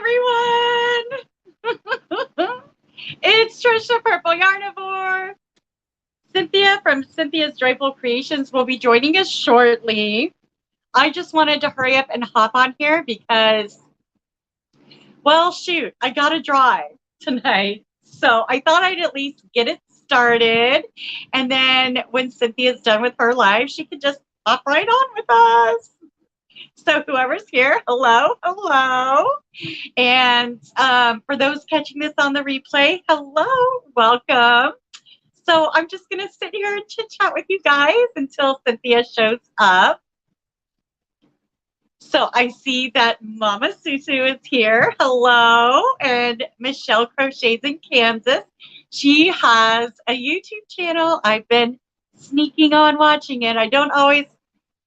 everyone. It's Trisha Purple Yarnivore. Cynthia from Cynthia's Joyful Creations will be joining us shortly. I just wanted to hurry up and hop on here because, well, shoot, I got to drive tonight. So I thought I'd at least get it started. And then when Cynthia's done with her live, she could just hop right on with us. So whoever's here, hello, hello. And for those catching this on the replay, hello, welcome. So I'm just going to sit here and chit chat with you guys until Cynthia shows up. So I see that Mama Susu is here. Hello. And Michelle Crochets in Kansas. She has a YouTube channel. I've been sneaking on watching it. I don't always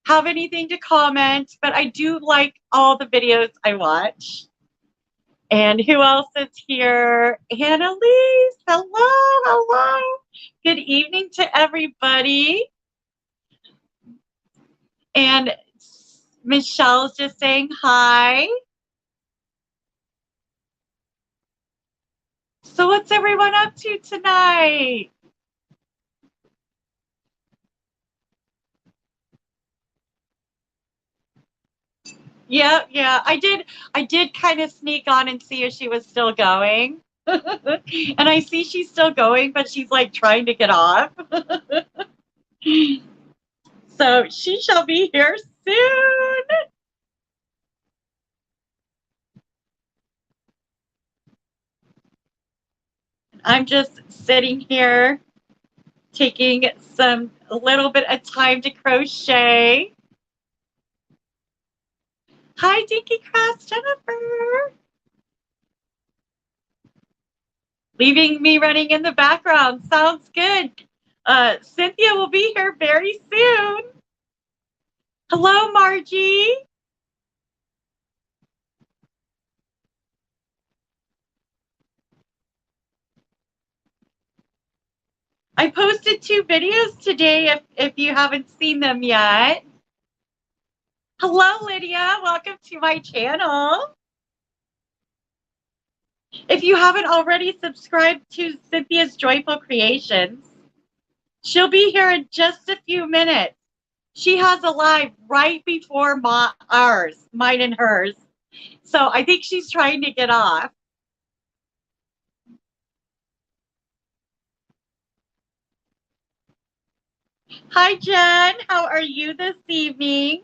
have anything to comment, but I do like all the videos I watch. And who else is here? Annalise. Hello. Hello. Good evening to everybody. And Michelle's just saying hi. So what's everyone up to tonight? Yeah. I did kind of sneak on and see if she was still going. And I see she's still going, but she's like trying to get off. So she shall be here soon. I'm just sitting here taking a little bit of time to crochet. Hi, Dinky Cross Jennifer. Leaving me running in the background. Sounds good. Cynthia will be here very soon. Hello, Margie. I posted 2 videos today if you haven't seen them yet. Hello, Lydia. Welcome to my channel. If you haven't already subscribed to Cynthia's Joyful Creations, she'll be here in just a few minutes. She has a live right before mine and hers. So I think she's trying to get off. Hi, Jen. How are you this evening?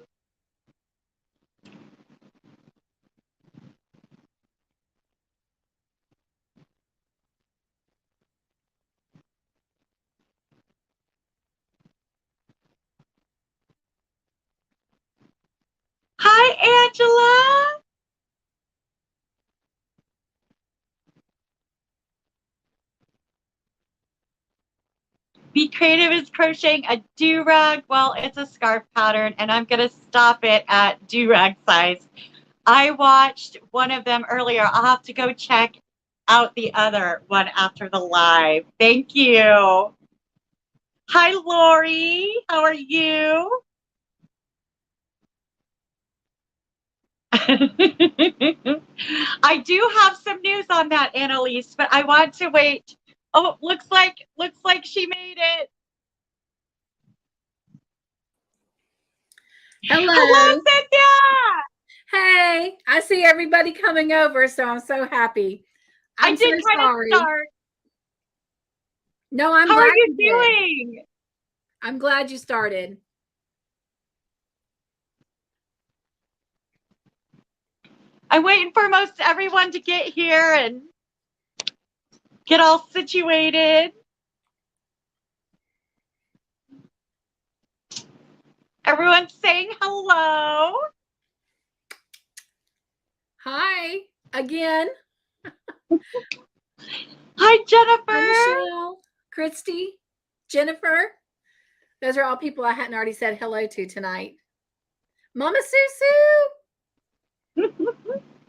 Hi, Angela. Be Creative is crocheting a do-rag. Well, it's a scarf pattern, and I'm going to stop it at do-rag size. I watched one of them earlier. I'll have to go check out the other one after the live. Thank you. Hi, Lori. How are you? I do have some news on that, Annalise, but I want to wait. Oh, looks like she made it. Hello, Cynthia. Hey, I see everybody coming over, so I'm so happy. I did so sorry. Start. No, I'm How glad are you doing? Did. I'm glad you started. I'm waiting for most everyone to get here and get all situated. Everyone's saying hello. Hi again. Hi, Jennifer. Hi, Michelle, Christy, Jennifer. Those are all people I hadn't already said hello to tonight. Mama Susu.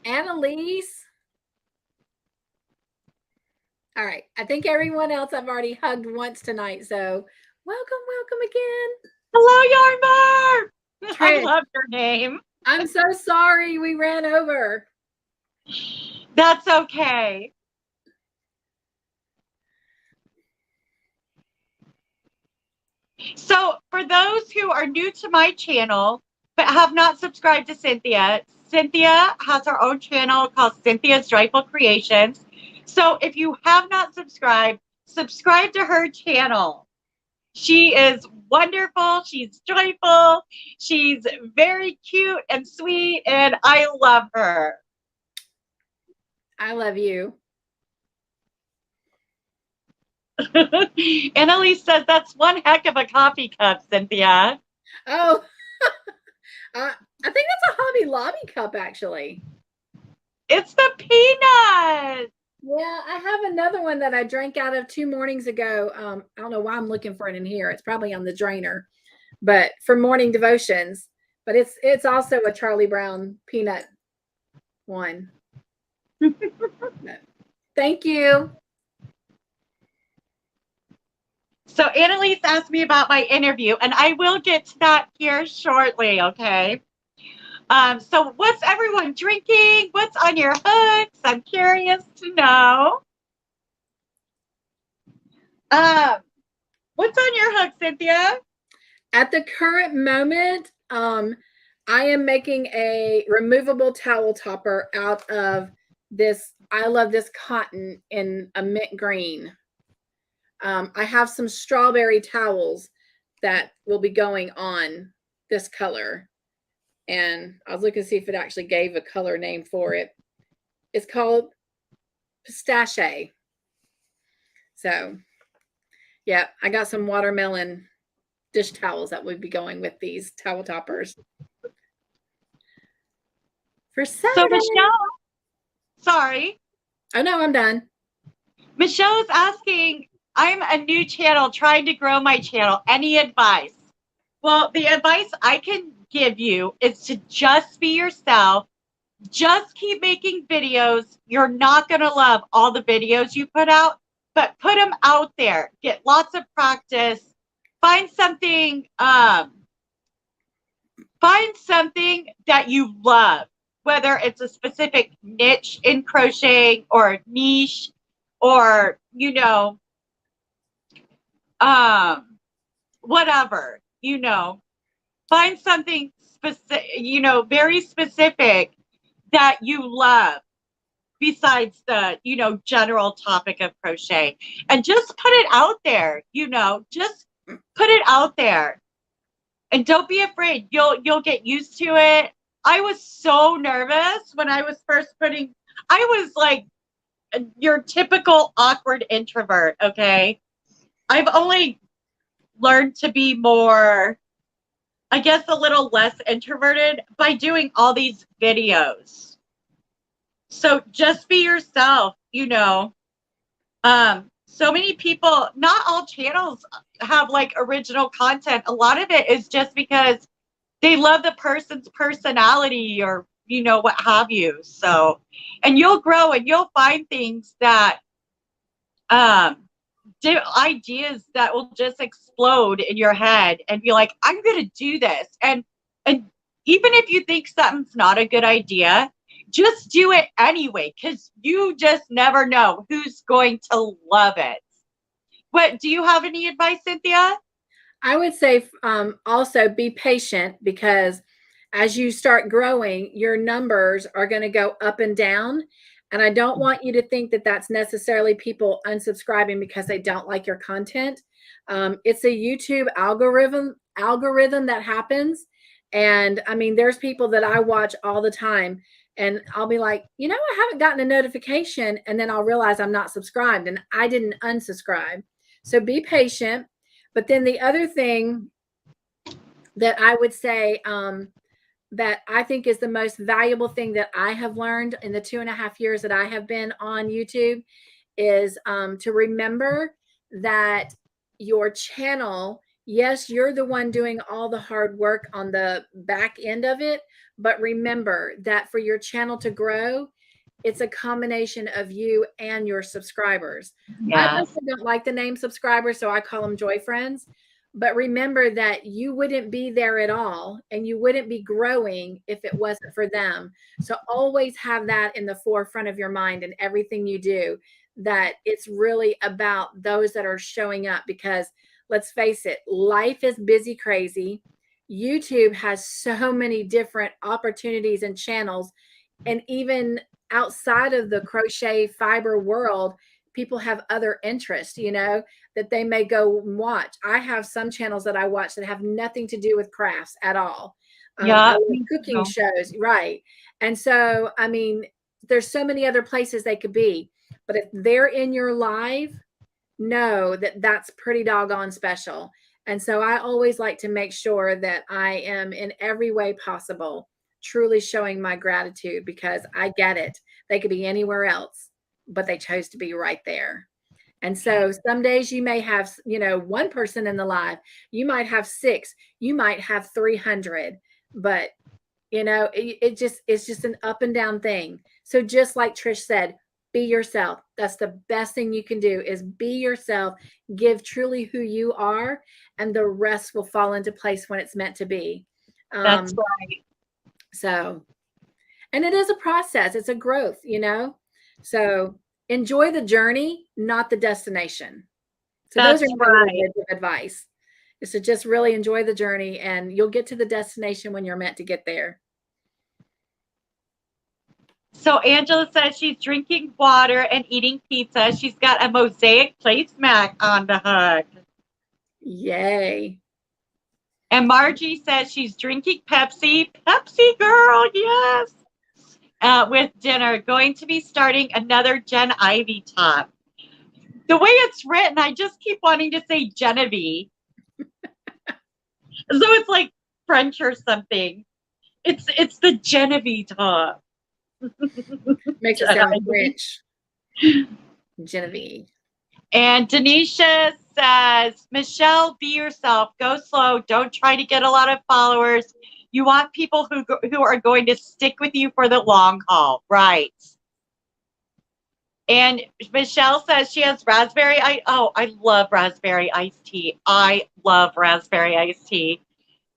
Annalise. All right. I think everyone else I've already hugged once tonight. So welcome again. Hello, Yarnivore. I love your name. I'm so sorry we ran over. That's okay. So, for those who are new to my channel but have not subscribed to Cynthia, Cynthia has her own channel called Cynthia's Joyful Creations. So, if you have not subscribed, subscribe to her channel. She is wonderful. She's joyful. She's very cute and sweet, and I love her. I love you. Annalise says that's one heck of a coffee cup, Cynthia. Oh, I think that's a Hobby Lobby cup, actually. It's the peanut. Yeah, I have another one that I drank out of 2 mornings ago. I don't know why I'm looking for it in here. It's probably on the drainer, but for morning devotions. But it's also a Charlie Brown peanut one. Thank you. So Annalise asked me about my interview, and I will get to that here shortly, okay? So what's everyone drinking? What's on your hooks? I'm curious to know. What's on your hook, Cynthia? At the current moment, I am making a removable towel topper out of this. I love this cotton in a mint green. I have some strawberry towels that will be going on this color. And I was looking to see if it actually gave a color name for it. It's called Pistache. So, yeah, I got some watermelon dish towels that would be going with these towel toppers. For Saturday. So Michelle, sorry. Oh, no, I'm done. Michelle's asking, I'm a new channel trying to grow my channel. Any advice? Well, the advice I can give you is to just be yourself. Just keep making videos. You're not going to love all the videos you put out, but put them out there. Get lots of practice. Find something that you love, whether it's a specific niche in crocheting or niche or, whatever, find something specific, very specific that you love besides the, general topic of crochet, and just put it out there, just put it out there and don't be afraid. You'll get used to it. I was so nervous when I was first I was like your typical awkward introvert. Okay. I've only learned to be more, I guess, a little less introverted by doing all these videos. So just be yourself, so many people, not all channels have like original content. A lot of it is just because they love the person's personality or, what have you. So, and you'll grow and you'll find things that, ideas that will just explode in your head and be like, I'm going to do this. And even if you think something's not a good idea, just do it anyway, because you just never know who's going to love it. What do you have any advice, Cynthia? I would say also be patient, because as you start growing, your numbers are going to go up and down. And I don't want you to think that that's necessarily people unsubscribing because they don't like your content. It's a YouTube algorithm that happens. And I mean, there's people that I watch all the time, and I'll be like, I haven't gotten a notification. And then I'll realize I'm not subscribed and I didn't unsubscribe. So be patient. But then the other thing that I would say that I think is the most valuable thing that I have learned in the 2.5 years that I have been on YouTube is to remember that your channel, yes, you're the one doing all the hard work on the back end of it, but remember that for your channel to grow, it's a combination of you and your subscribers. Yes. I personally don't like the name subscribers, so I call them joy friends. But remember that you wouldn't be there at all and you wouldn't be growing if it wasn't for them. So always have that in the forefront of your mind and everything you do, that it's really about those that are showing up, because let's face it, life is busy, crazy. YouTube has so many different opportunities and channels. And even outside of the crochet fiber world, people have other interests, that they may go watch. I have some channels that I watch that have nothing to do with crafts at all. Yeah. Cooking shows, right? And so, I mean, there's so many other places they could be, but if they're in your life, know that that's pretty doggone special. And so I always like to make sure that I am in every way possible truly showing my gratitude, because I get it. They could be anywhere else, but they chose to be right there. And so some days you may have, one person in the live, you might have 6, you might have 300, but it's just an up and down thing. So just like Trish said, be yourself. That's the best thing you can do, is be yourself, give truly who you are, and the rest will fall into place when it's meant to be. That's right. So, and it is a process. It's a growth, so enjoy the journey, not the destination. So That's those are my right. bits of advice, is to just really enjoy the journey, and you'll get to the destination when you're meant to get there. So Angela says she's drinking water and eating pizza. She's got a mosaic placemat on the hook. Yay. And Margie says she's drinking Pepsi. Pepsi girl, yes. With dinner. Going to be starting another Jen Ivy top. The way it's written, I just keep wanting to say Genevieve. So it's like French or something. It's the Genevieve top. Makes it sound French. Genevieve. And Denisha says, Michelle, be yourself. Go slow. Don't try to get a lot of followers. You want people who are going to stick with you for the long haul. Right. And Michelle says she has raspberry. I love raspberry iced tea. I love raspberry iced tea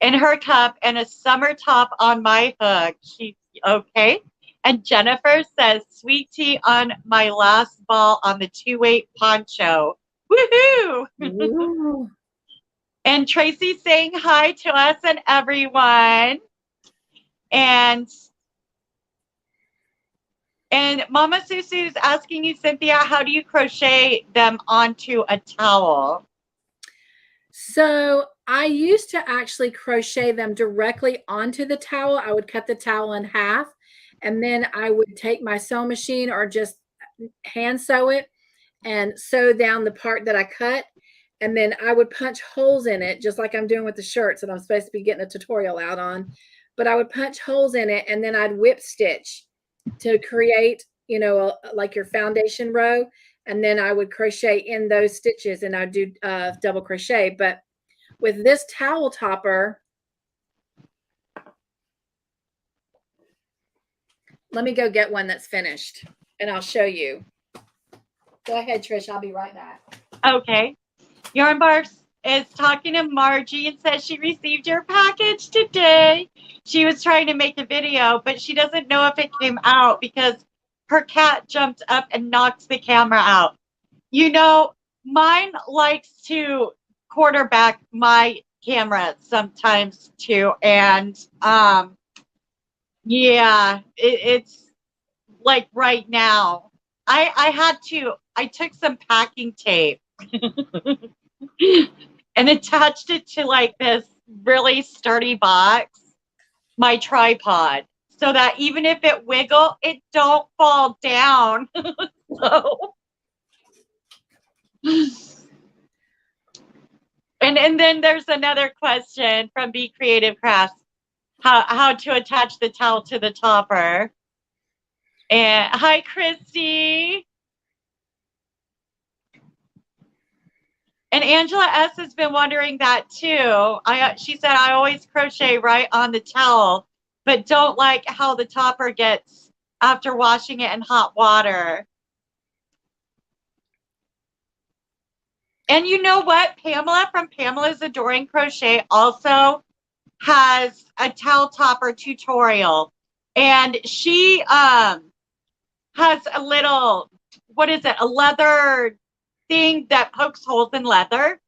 in her cup and a summer top on my hook. She's okay. And Jennifer says, sweet tea on my last ball on the 2-weight poncho. Woohoo! Ooh. And Tracy's saying hi to us and everyone. And Mama Susu's asking you, Cynthia, how do you crochet them onto a towel? So I used to actually crochet them directly onto the towel. I would cut the towel in half, and then I would take my sewing machine or just hand sew it and sew down the part that I cut. And then I would punch holes in it, just like I'm doing with the shirts that I'm supposed to be getting a tutorial out on. But I would punch holes in it, and then I'd whip stitch to create, like your foundation row. And then I would crochet in those stitches, and I'd do double crochet. But with this towel topper, let me go get one that's finished, and I'll show you. Go ahead, Trish. I'll be right back. Okay. Yarnivores is talking to Margie and says she received your package today. She was trying to make a video, but she doesn't know if it came out because her cat jumped up and knocked the camera out. Mine likes to quarterback my camera sometimes too. And yeah, it's like right now. I took some packing tape and attached it to like this really sturdy box, my tripod, so that even if it wiggle, it don't fall down. So, and then there's another question from Be Creative Crafts: how to attach the towel to the topper. And hi, Christy. And Angela S has been wondering that too. She said, I always crochet right on the towel, but don't like how the topper gets after washing it in hot water. And you know what? Pamela from Pamela's Adoring Crochet also has a towel topper tutorial. And she has a little, what is it? A leather thing that pokes holes in leather.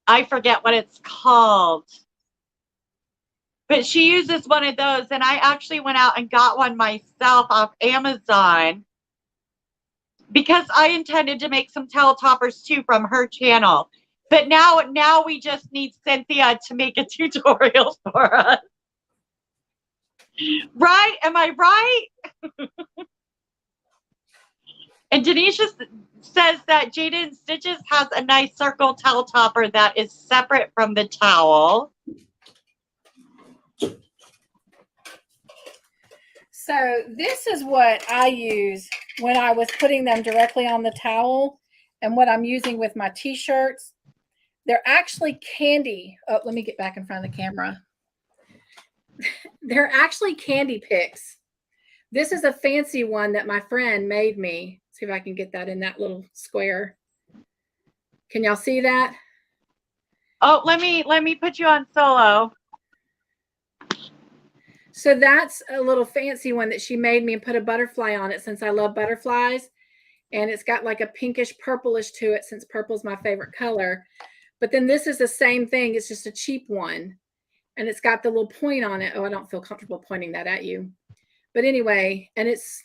I forget what it's called. But she uses one of those, and I actually went out and got one myself off Amazon because I intended to make some towel toppers too from her channel. But now we just need Cynthia to make a tutorial for us. Right? Am I right? And Denise just says that Jaden Stitches has a nice circle towel topper that is separate from the towel. So this is what I use when I was putting them directly on the towel and what I'm using with my t-shirts. They're actually candy. Oh, let me get back in front of the camera. They're actually candy picks. This is a fancy one that my friend made me. See if I can get that in that little square. Can y'all see that? Oh, let me put you on solo. So that's a little fancy one that she made me and put a butterfly on it since I love butterflies. And it's got like a pinkish purplish to it since purple's my favorite color. But then this is the same thing. It's just a cheap one. And it's got the little point on it. Oh, I don't feel comfortable pointing that at you. But anyway, and it's,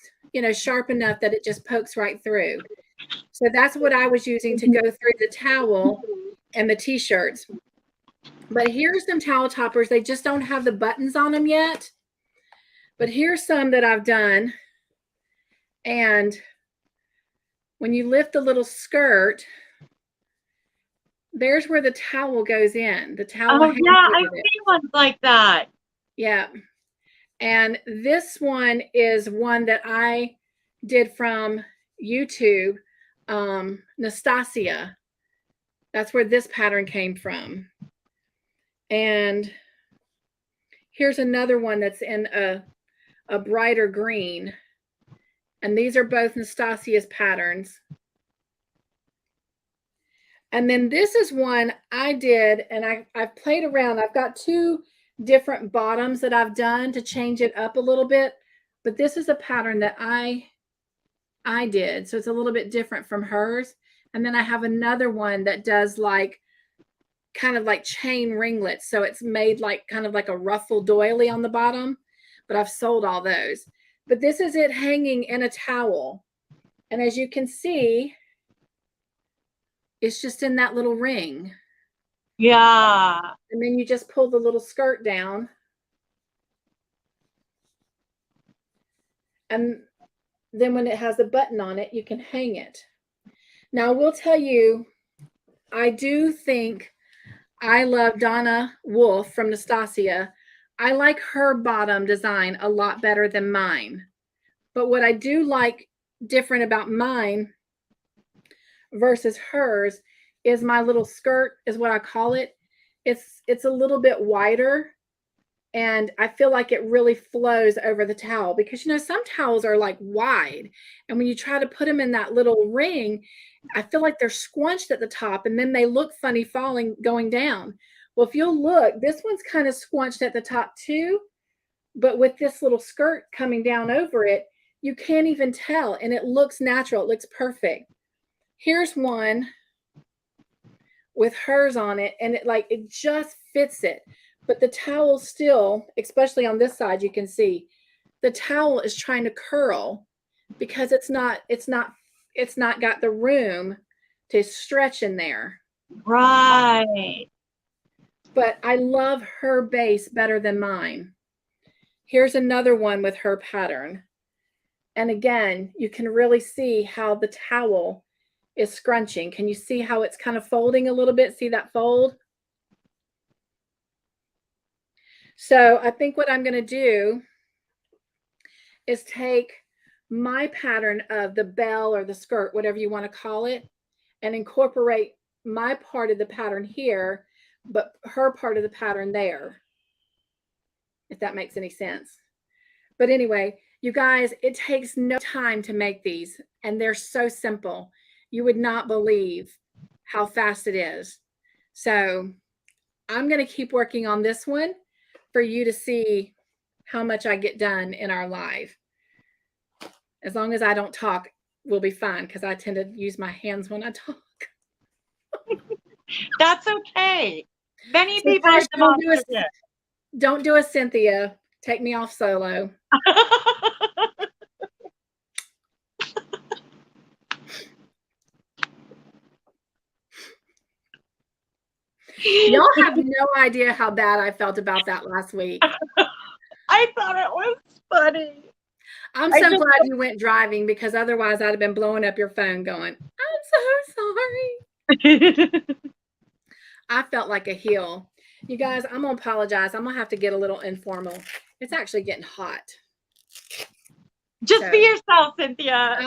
sharp enough that it just pokes right through. So that's what I was using to go through the towel and the t-shirts. But here's some towel toppers. They just don't have the buttons on them yet. But here's some that I've done. And when you lift the little skirt, there's where the towel goes in. The towel. Oh, yeah, I've seen ones like that. Yeah. And this one is one that I did from YouTube, Nastasia. That's where this pattern came from. And here's another one that's in a brighter green. And these are both Nastasia's patterns. And then this is one I did, and I've played around. I've got two different bottoms that I've done to change it up a little bit. But this is a pattern that I did. So it's a little bit different from hers. And then I have another one that does like kind of like chain ringlets. So it's made like kind of like a ruffle doily on the bottom. But I've sold all those. But this is it hanging in a towel. And as you can see, it's just in that little ring. Yeah. And then you just pull the little skirt down. And then when it has a button on it, you can hang it. Now, I will tell you, I do think I love Donna Wolf from Nastasia. I like her bottom design a lot better than mine. But what I do like different about mine versus hers is my little skirt is what I call it. It's a little bit wider, and I feel like it really flows over the towel because some towels are like wide, and when you try to put them in that little ring, I feel like they're squunched at the top and then they look funny going down. Well, if you'll look, this one's kind of squunched at the top too, but with this little skirt coming down over it, you can't even tell, and it looks natural. It looks perfect. Here's one with hers on it, and it just fits it. But the towel still, especially on this side, you can see the towel is trying to curl because it's not got the room to stretch in there. Right. But I love her base better than mine. Here's another one with her pattern. And again, you can really see how the towel is scrunching. Can you see how it's kind of folding a little bit? See that fold? So I think what I'm going to do is take my pattern of the bell or the skirt, whatever you want to call it, and incorporate my part of the pattern here, but her part of the pattern there, if that makes any sense. But anyway, you guys, it takes no time to make these, and they're so simple. You would not believe how fast it is. So I'm going to keep working on this one for you to see how much I get done in our live. As long as I don't talk, we'll be fine because I tend to use my hands when I talk. That's okay. Many So people are demonstrative. Don't do a Cynthia. Take me off solo. Y'all have no idea how bad I felt about that last week. I thought it was funny. I'm so glad you went driving because otherwise I'd have been blowing up your phone going, I'm so sorry. I felt like a heel. You guys, I'm going to apologize. I'm going to have to get a little informal. It's actually getting hot. Just be yourself, Cynthia.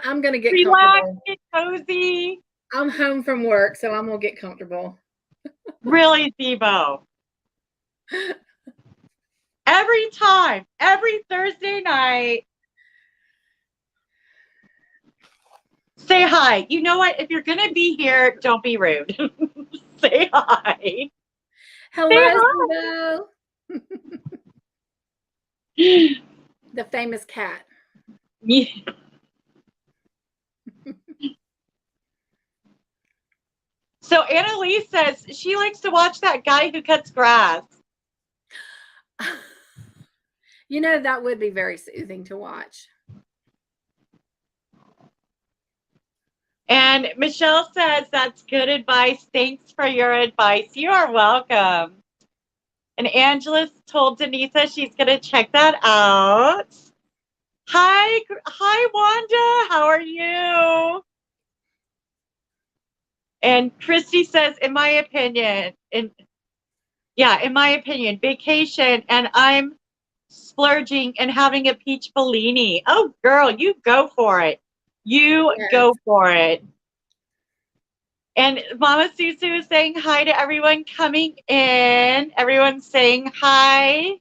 I'm going to get comfortable. Get cozy. I'm home from work, so I'm going to get comfortable. Really, Debo. Every time, every Thursday night, say hi. You know what? If you're going to be here, don't be rude. Say hi. Hello. The famous cat. Yeah. So Annalise says she likes to watch that guy who cuts grass. You know, that would be very soothing to watch. And Michelle says, that's good advice. Thanks for your advice. You are welcome. And Angela told Denisa she's going to check that out. Hi, Wanda. How are you? And Christy says, in my opinion, vacation, and I'm splurging and having a peach Bellini. Oh, girl, you go for it. Go for it. And Mama Susu is saying hi to everyone coming in. Everyone's saying hi.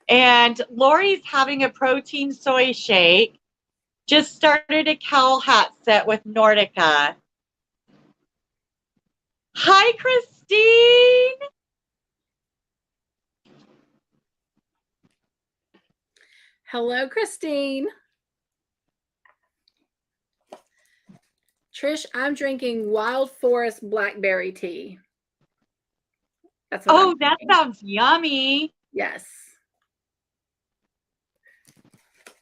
And Lori's having a protein soy shake. Just started a cowl hat set with Nordica. Hi, Christine. Hello, Christine. Trish, I'm drinking Wild Forest blackberry tea. That's what that sounds yummy. Yes.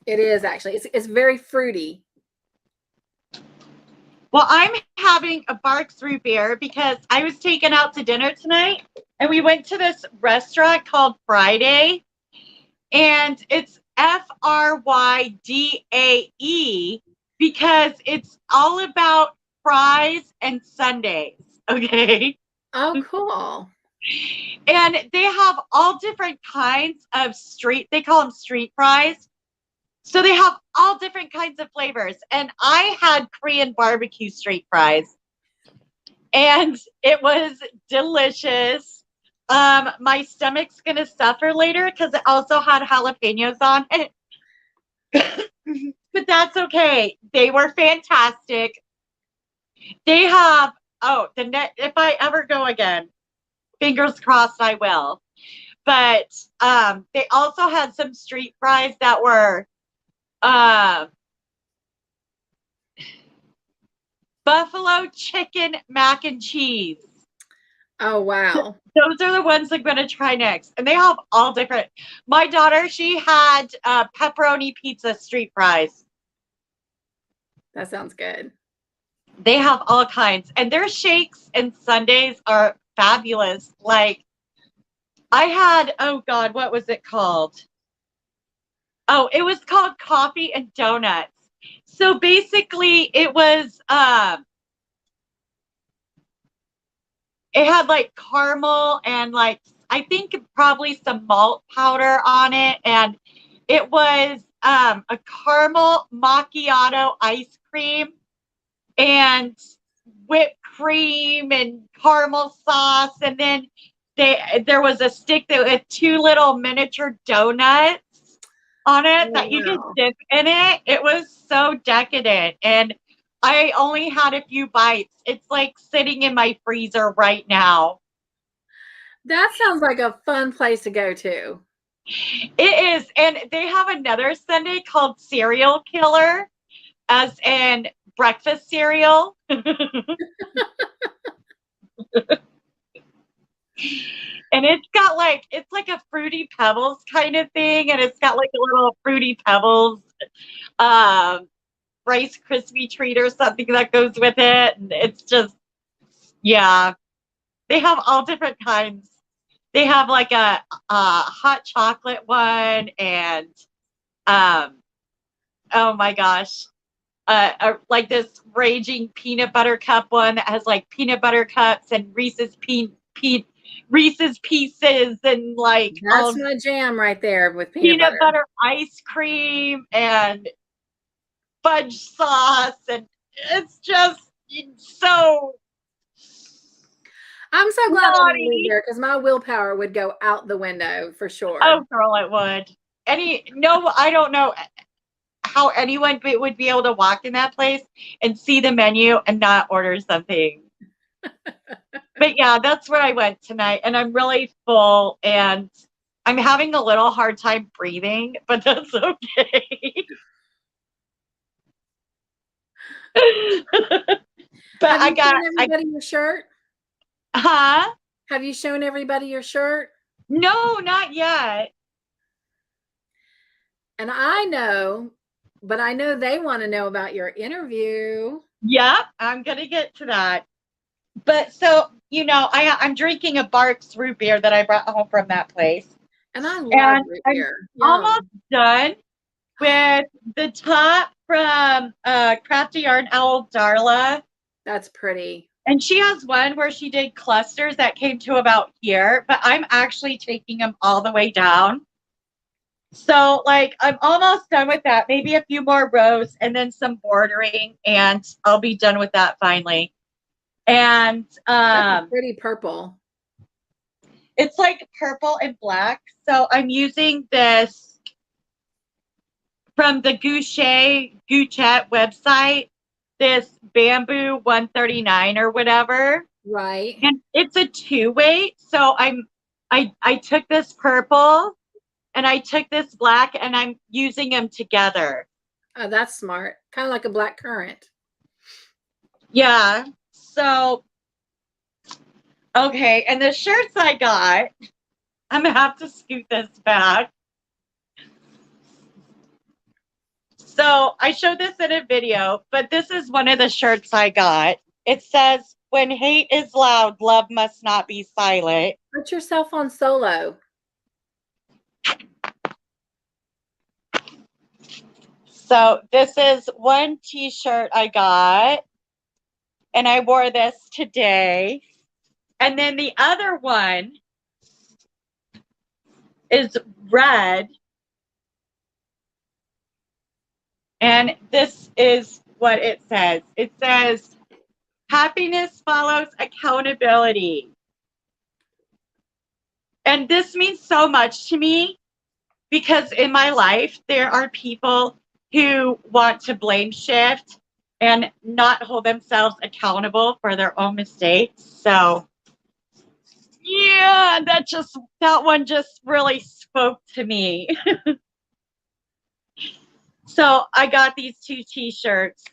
It is actually. It's very fruity. Well, I'm having a Barks root beer because I was taken out to dinner tonight and we went to this restaurant called Friday, and it's Frydae because it's all about fries and sundaes. Okay. Oh, cool. And they have all different kinds of they call them street fries. So they have all different kinds of flavors. And I had Korean barbecue street fries. And it was delicious. My stomach's going to suffer later because it also had jalapenos on it. But that's okay. They were fantastic. They have, if I ever go again, fingers crossed I will. But they also had some street fries that were buffalo chicken mac and cheese. Oh, wow. Those are the ones I'm going to try next. And they have all different. My daughter, she had pepperoni pizza street fries. That sounds good. They have all kinds. And their shakes and sundaes are fabulous. Like, I had, oh God, what was it called? Oh, it was called Coffee and Donuts. So basically it was, it had like caramel and like, I think probably some malt powder on it. And it was a caramel macchiato ice cream and whipped cream and caramel sauce. And then there was a stick that had two little miniature donuts on it that you could dip in it. It was so decadent. And I only had a few bites. It's like sitting in my freezer right now. That sounds like a fun place to go to. It is. And they have another sundae called Cereal Killer, as in breakfast cereal. And it's like a Fruity Pebbles kind of thing. And it's got like a little Fruity Pebbles Rice Krispie treat or something that goes with it. And it's just, yeah. They have all different kinds. They have like a hot chocolate one and um oh my gosh, like this raging peanut butter cup one that has like peanut butter cups and Reese's Pieces and like That's my jam right there with peanut butter ice cream and fudge sauce, and it's just so. I'm so glad I Naughty. didn't live there because my willpower would go out the window for sure. Oh, girl, it would. I don't know how anyone would be able to walk in that place and see the menu and not order something. But yeah, that's where I went tonight, and I'm really full, and I'm having a little hard time breathing, but that's okay. But Have you shown everybody your shirt? Huh? Have you shown everybody your shirt? No, not yet. And I know, but I know they want to know about your interview. Yep, I'm gonna get to that. But so, I'm drinking a Barks root beer that I brought home from that place. And I love root beer. I'm almost done with the top from Crafty Yarn Owl Darla. That's pretty. And she has one where she did clusters that came to about here, but I'm actually taking them all the way down. So, like, I'm almost done with that. Maybe a few more rows and then some bordering, and I'll be done with that finally. And that's pretty purple. It's like purple and black. So I'm using this from the Guchet website, this bamboo 139 or whatever. Right. And it's a 2-weight. So I took this purple and I took this black and I'm using them together. Oh, that's smart. Kind of like a black currant. Yeah. So, okay. And the shirts I got, I'm going to have to scoot this back. So I showed this in a video, but this is one of the shirts I got. It says, "When hate is loud, love must not be silent." Put yourself on solo. So this is one t-shirt I got, and I wore this today. And then the other one is red. And this is what it says. It says, "Happiness follows accountability." And this means so much to me because in my life, there are people who want to blame shift and not hold themselves accountable for their own mistakes. So, yeah, that one just really spoke to me. So I got these 2 t-shirts.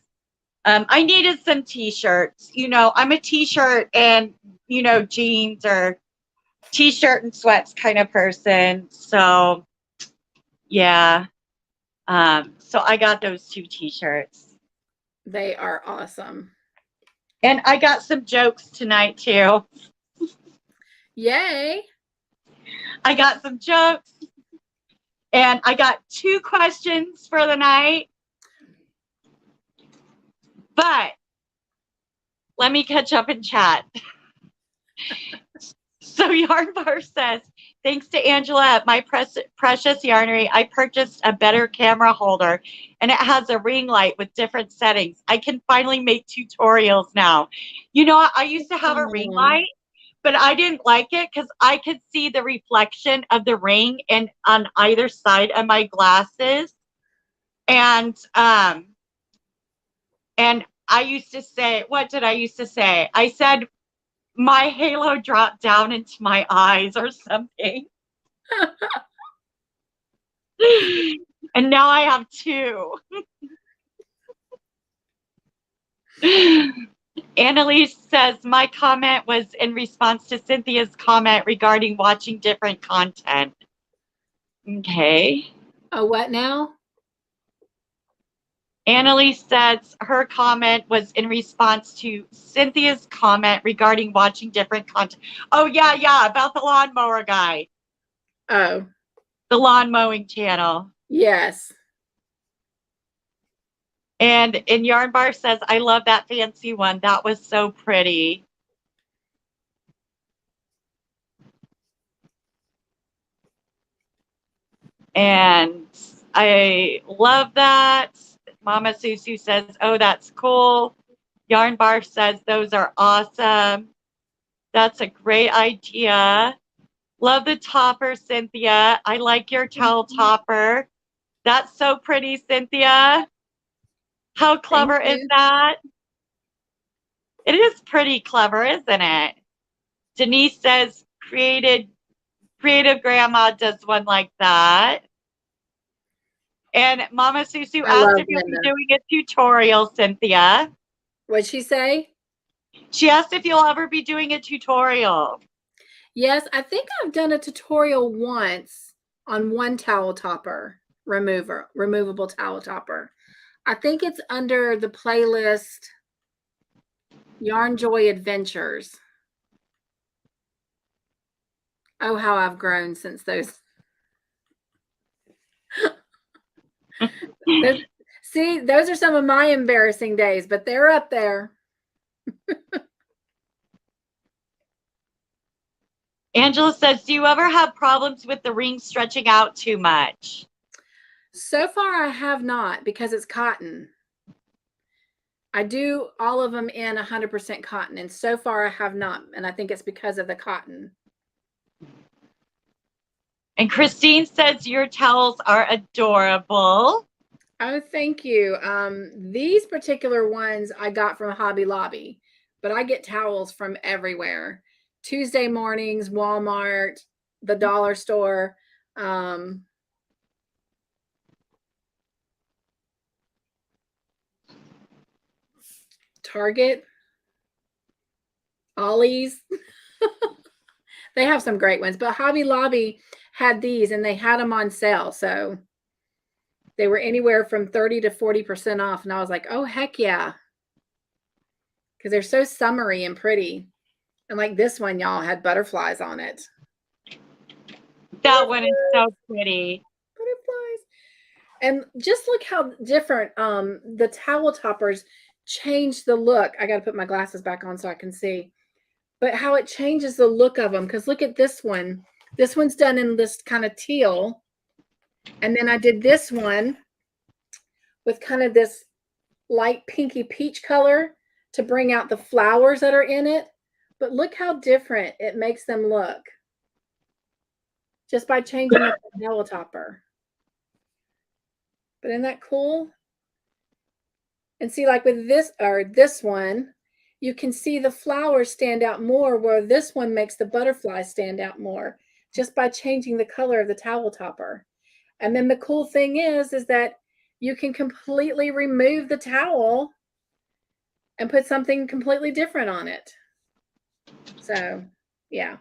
I needed some t-shirts. I'm a t-shirt and, jeans or t-shirt and sweats kind of person. So, yeah. So I got those 2 t-shirts. They are awesome. And I got some jokes tonight, too. Yay. I got some jokes. And I got 2 questions for the night. But let me catch up in chat. So Yarnbar says, "Thanks to Angela, my precious yarnery, I purchased a better camera holder, and it has a ring light with different settings. I can finally make tutorials now." I used to have a ring light, but I didn't like it because I could see the reflection of the ring and on either side of my glasses. And I used to say, what did I used to say? I said, my halo dropped down into my eyes or something. And now I have two. Annalise says, my comment was in response to Cynthia's comment regarding watching different content. Okay. Oh, what now? Annalise says her comment was in response to Cynthia's comment regarding watching different content. Oh, yeah, about the lawnmower guy. Oh. The lawn mowing channel. Yes. And Yarn Bar says, I love that fancy one. That was so pretty. And I love that. Mama Susu says, oh, that's cool. Yarn Bar says, those are awesome. That's a great idea. Love the topper, Cynthia. I like your towel topper. That's so pretty, Cynthia. How clever is that? It is pretty clever, isn't it? Denise says, creative grandma does one like that. And Mama Susu asked if you'll be doing a tutorial, Cynthia. What'd she say? She asked if you'll ever be doing a tutorial. Yes, I think I've done a tutorial once on one towel topper removable towel topper. I think it's under the playlist Yarn Joy Adventures. Oh, how I've grown since those. See, those are some of my embarrassing days, but they're up there. Angela says, do you ever have problems with the ring stretching out too much? So far, I have not, because it's cotton. I do all of them in 100% cotton, and so far I have not, and I think it's because of the cotton. And Christine says your towels are adorable. Oh, thank you. These particular ones I got from Hobby Lobby, but I get towels from everywhere. Tuesday mornings, Walmart, the dollar store. Target, Ollie's. They have some great ones, but Hobby Lobby had these and they had them on sale. So they were anywhere from 30 to 40% off. And I was like, oh, heck yeah. Because they're so summery and pretty. And like this one, y'all, had butterflies on it. That one is so pretty. Butterflies. And just look how different the towel toppers change the look. I got to put my glasses back on so I can see. But how it changes the look of them. Because look at this one. This one's done in this kind of teal. And then I did this one with kind of this light pinky peach color to bring out the flowers that are in it. But look how different it makes them look just by changing up the towel topper. But isn't that cool? And see, like with this or this one, you can see the flowers stand out more, where this one makes the butterflies stand out more just by changing the color of the towel topper. And then the cool thing is that you can completely remove the towel and put something completely different on it. So, yeah.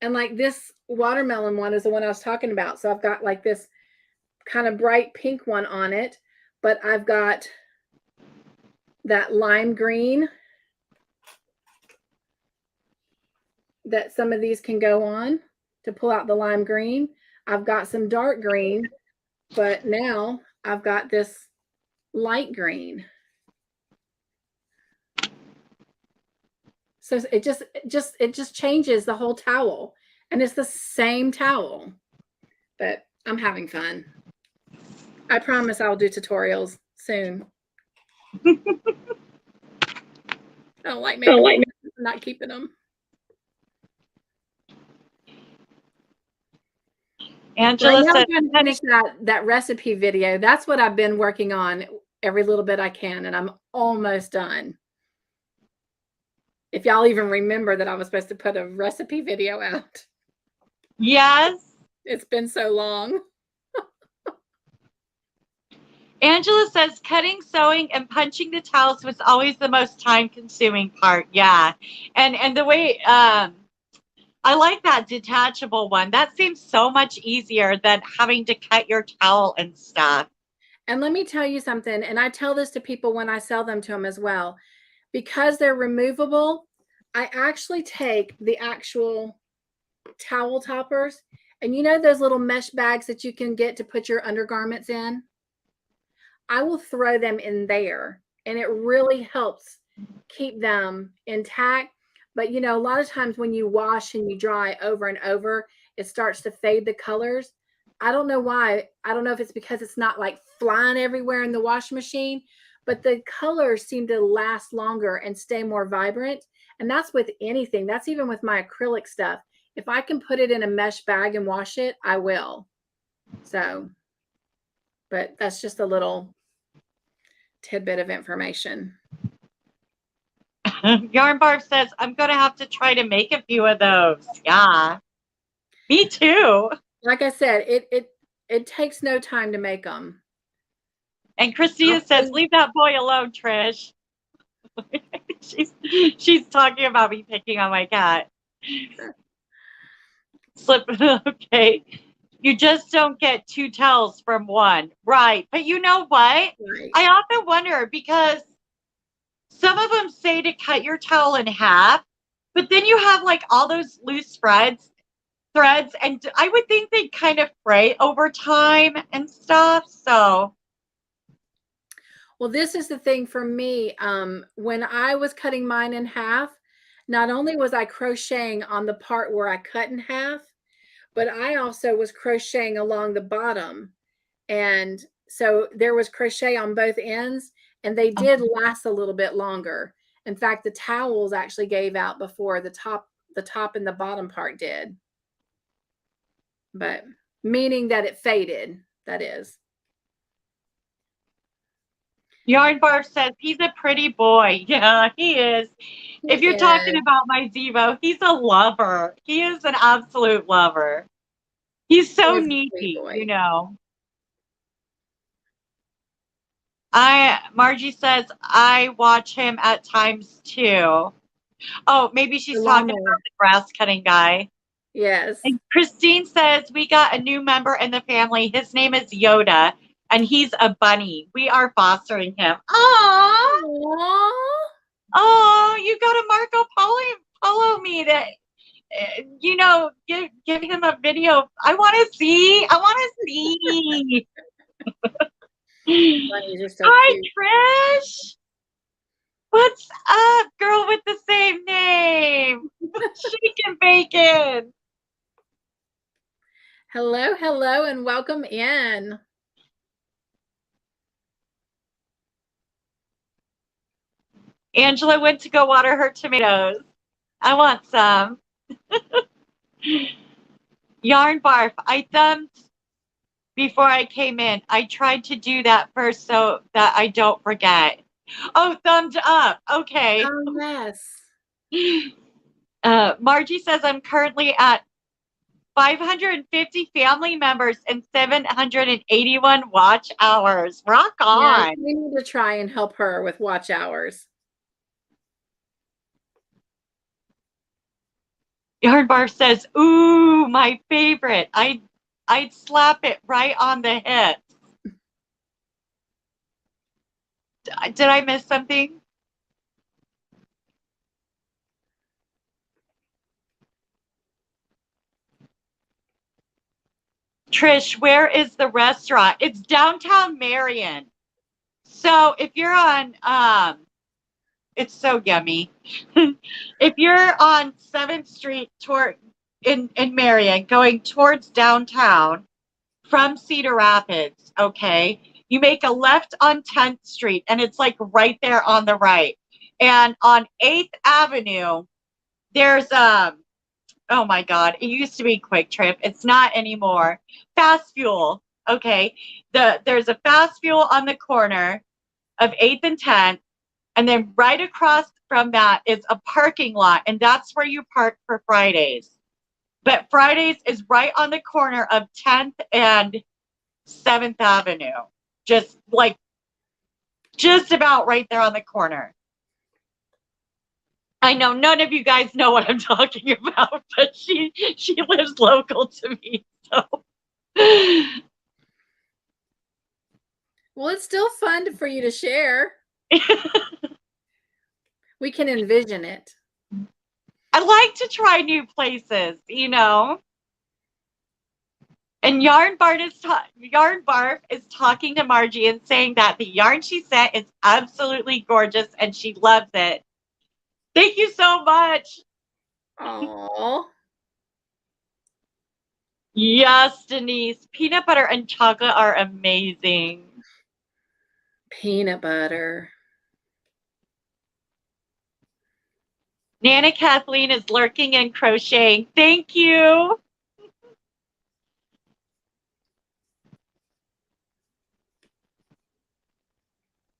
And like this watermelon one is the one I was talking about. So I've got like this kind of bright pink one on it, but I've got that lime green that some of these can go on to pull out the lime green. I've got some dark green, but now I've got this light green. So it just changes the whole towel, and it's the same towel. But I'm having fun. I promise I'll do tutorials soon. I don't like making them, not keeping them. Angela said, I'm going to finish that recipe video. That's what I've been working on. every little bit I can, and I'm almost done. If y'all even remember that I was supposed to put a recipe video out. Yes. It's been so long. Angela says cutting, sewing, and punching the towels was always the most time-consuming part. Yeah, and the way I like that detachable one. That seems so much easier than having to cut your towel and stuff. And let me tell you something, and I tell this to people when I sell them to them as well. Because they're removable, I actually take the actual towel toppers, and you know those little mesh bags that you can get to put your undergarments in? I will throw them in there, and it really helps keep them intact. But you know, a lot of times when you wash and you dry over and over, it starts to fade the colors. I don't know why. I don't know if it's because it's not like flying everywhere in the washing machine, but the colors seem to last longer and stay more vibrant. And that's with anything. That's even with my acrylic stuff. If I can put it in a mesh bag and wash it, I will. So, but that's just a little tidbit of information. Yarn Barb says, I'm going to have to try to make a few of those. Yeah. Me too. Like I said, it takes no time to make them. And Christina says, leave that boy alone, Trish. she's talking about me picking on my cat. Okay. You just don't get two towels from one. Right. But you know what? Right. I often wonder because some of them say to cut your towel in half, but then you have like all those loose threads, and I would think they kind of fray over time and stuff. So, well, this is the thing for me. When I was cutting mine in half, not only was I crocheting on the part where I cut in half, but I also was crocheting along the bottom. And so there was crochet on both ends, and they did last a little bit longer. In fact, the towels actually gave out before the top and the bottom part did. But meaning that it faded, that is. Yarn Barb says he's a pretty boy. Yeah, he is. If you're talking about my Zevo, he's a lover. He is an absolute lover. He's so needy, you know. Margie says I watch him at times too. Oh, maybe she's talking about the grass cutting guy. Yes. And Christine says we got a new member in the family. His name is Yoda, and he's a bunny. We are fostering him. Aww. Oh, you got to Marco Polo me to, you know, give him a video. I want to see. Hi, Trish. What's up, girl with the same name? Chicken Bacon. Hello, and welcome in. Angela went to go water her tomatoes. I want some. Yarn Barf, I thumbed before I came in. I tried to do that first so that I don't forget. Oh, thumbed up. Okay. Oh, yes. Margie says I'm currently at 550 family members and 781 watch hours. Rock on. Yeah, we need to try and help her with watch hours. Yarn Barf says, ooh, my favorite. I'd slap it right on the hips. Did I miss something? Trish, where is the restaurant? It's downtown Marion. So if you're on, it's so yummy. If you're on 7th Street in Marion, going towards downtown from Cedar Rapids, okay, you make a left on 10th Street, and it's like right there on the right. And on 8th Avenue, there's oh my God, it used to be Quick Trip. It's not anymore. Fast Fuel. Okay. There's a Fast Fuel on the corner. of 8th and 10th. And then right across from that is a parking lot. And that's where you park for Fridays. But Fridays is right on the corner of 10th and 7th Avenue. Just about right there on the corner. I know none of you guys know what I'm talking about, but she lives local to me. So well, it's still fun for you to share. We can envision it. I like to try new places, you know. And Yarn Barf is talking to Margie and saying that the yarn she sent is absolutely gorgeous and she loves it. Thank you so much. Aww. Yes, Denise. Peanut butter and chocolate are amazing. Peanut butter. Nana Kathleen is lurking and crocheting. Thank you.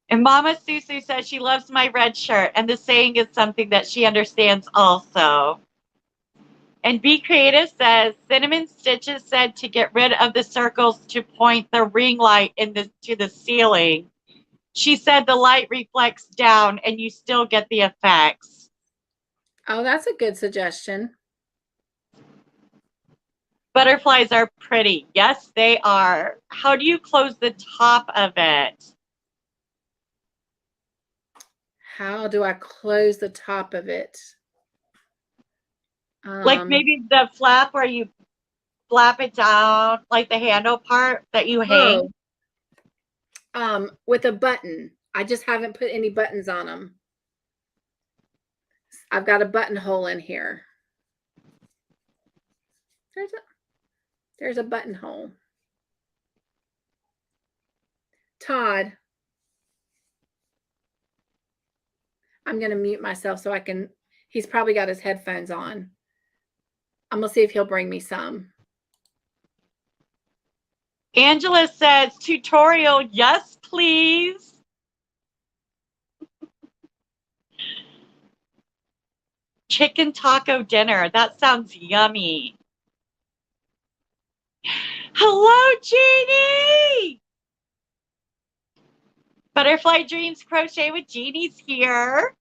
And Mama Susu says she loves my red shirt, and the saying is something that she understands also. And Be Creative says Cinnamon Stitches said to get rid of the circles to point the ring light to the ceiling. She said the light reflects down and you still get the effects. Oh, that's a good suggestion. Butterflies are pretty. Yes, they are. How do you close the top of it? How do I close the top of it? Like maybe the flap where you flap it down, like the handle part that you hang. With a button. I just haven't put any buttons on them. I've got a buttonhole in here. There's a buttonhole. Todd, I'm going to mute myself so I can, he's probably got his headphones on. I'm going to see if he'll bring me some. Angela says, tutorial, yes, please. Chicken taco dinner. That sounds yummy. Hello, Jeannie. Butterfly Dreams Crochet with Jeannie's here.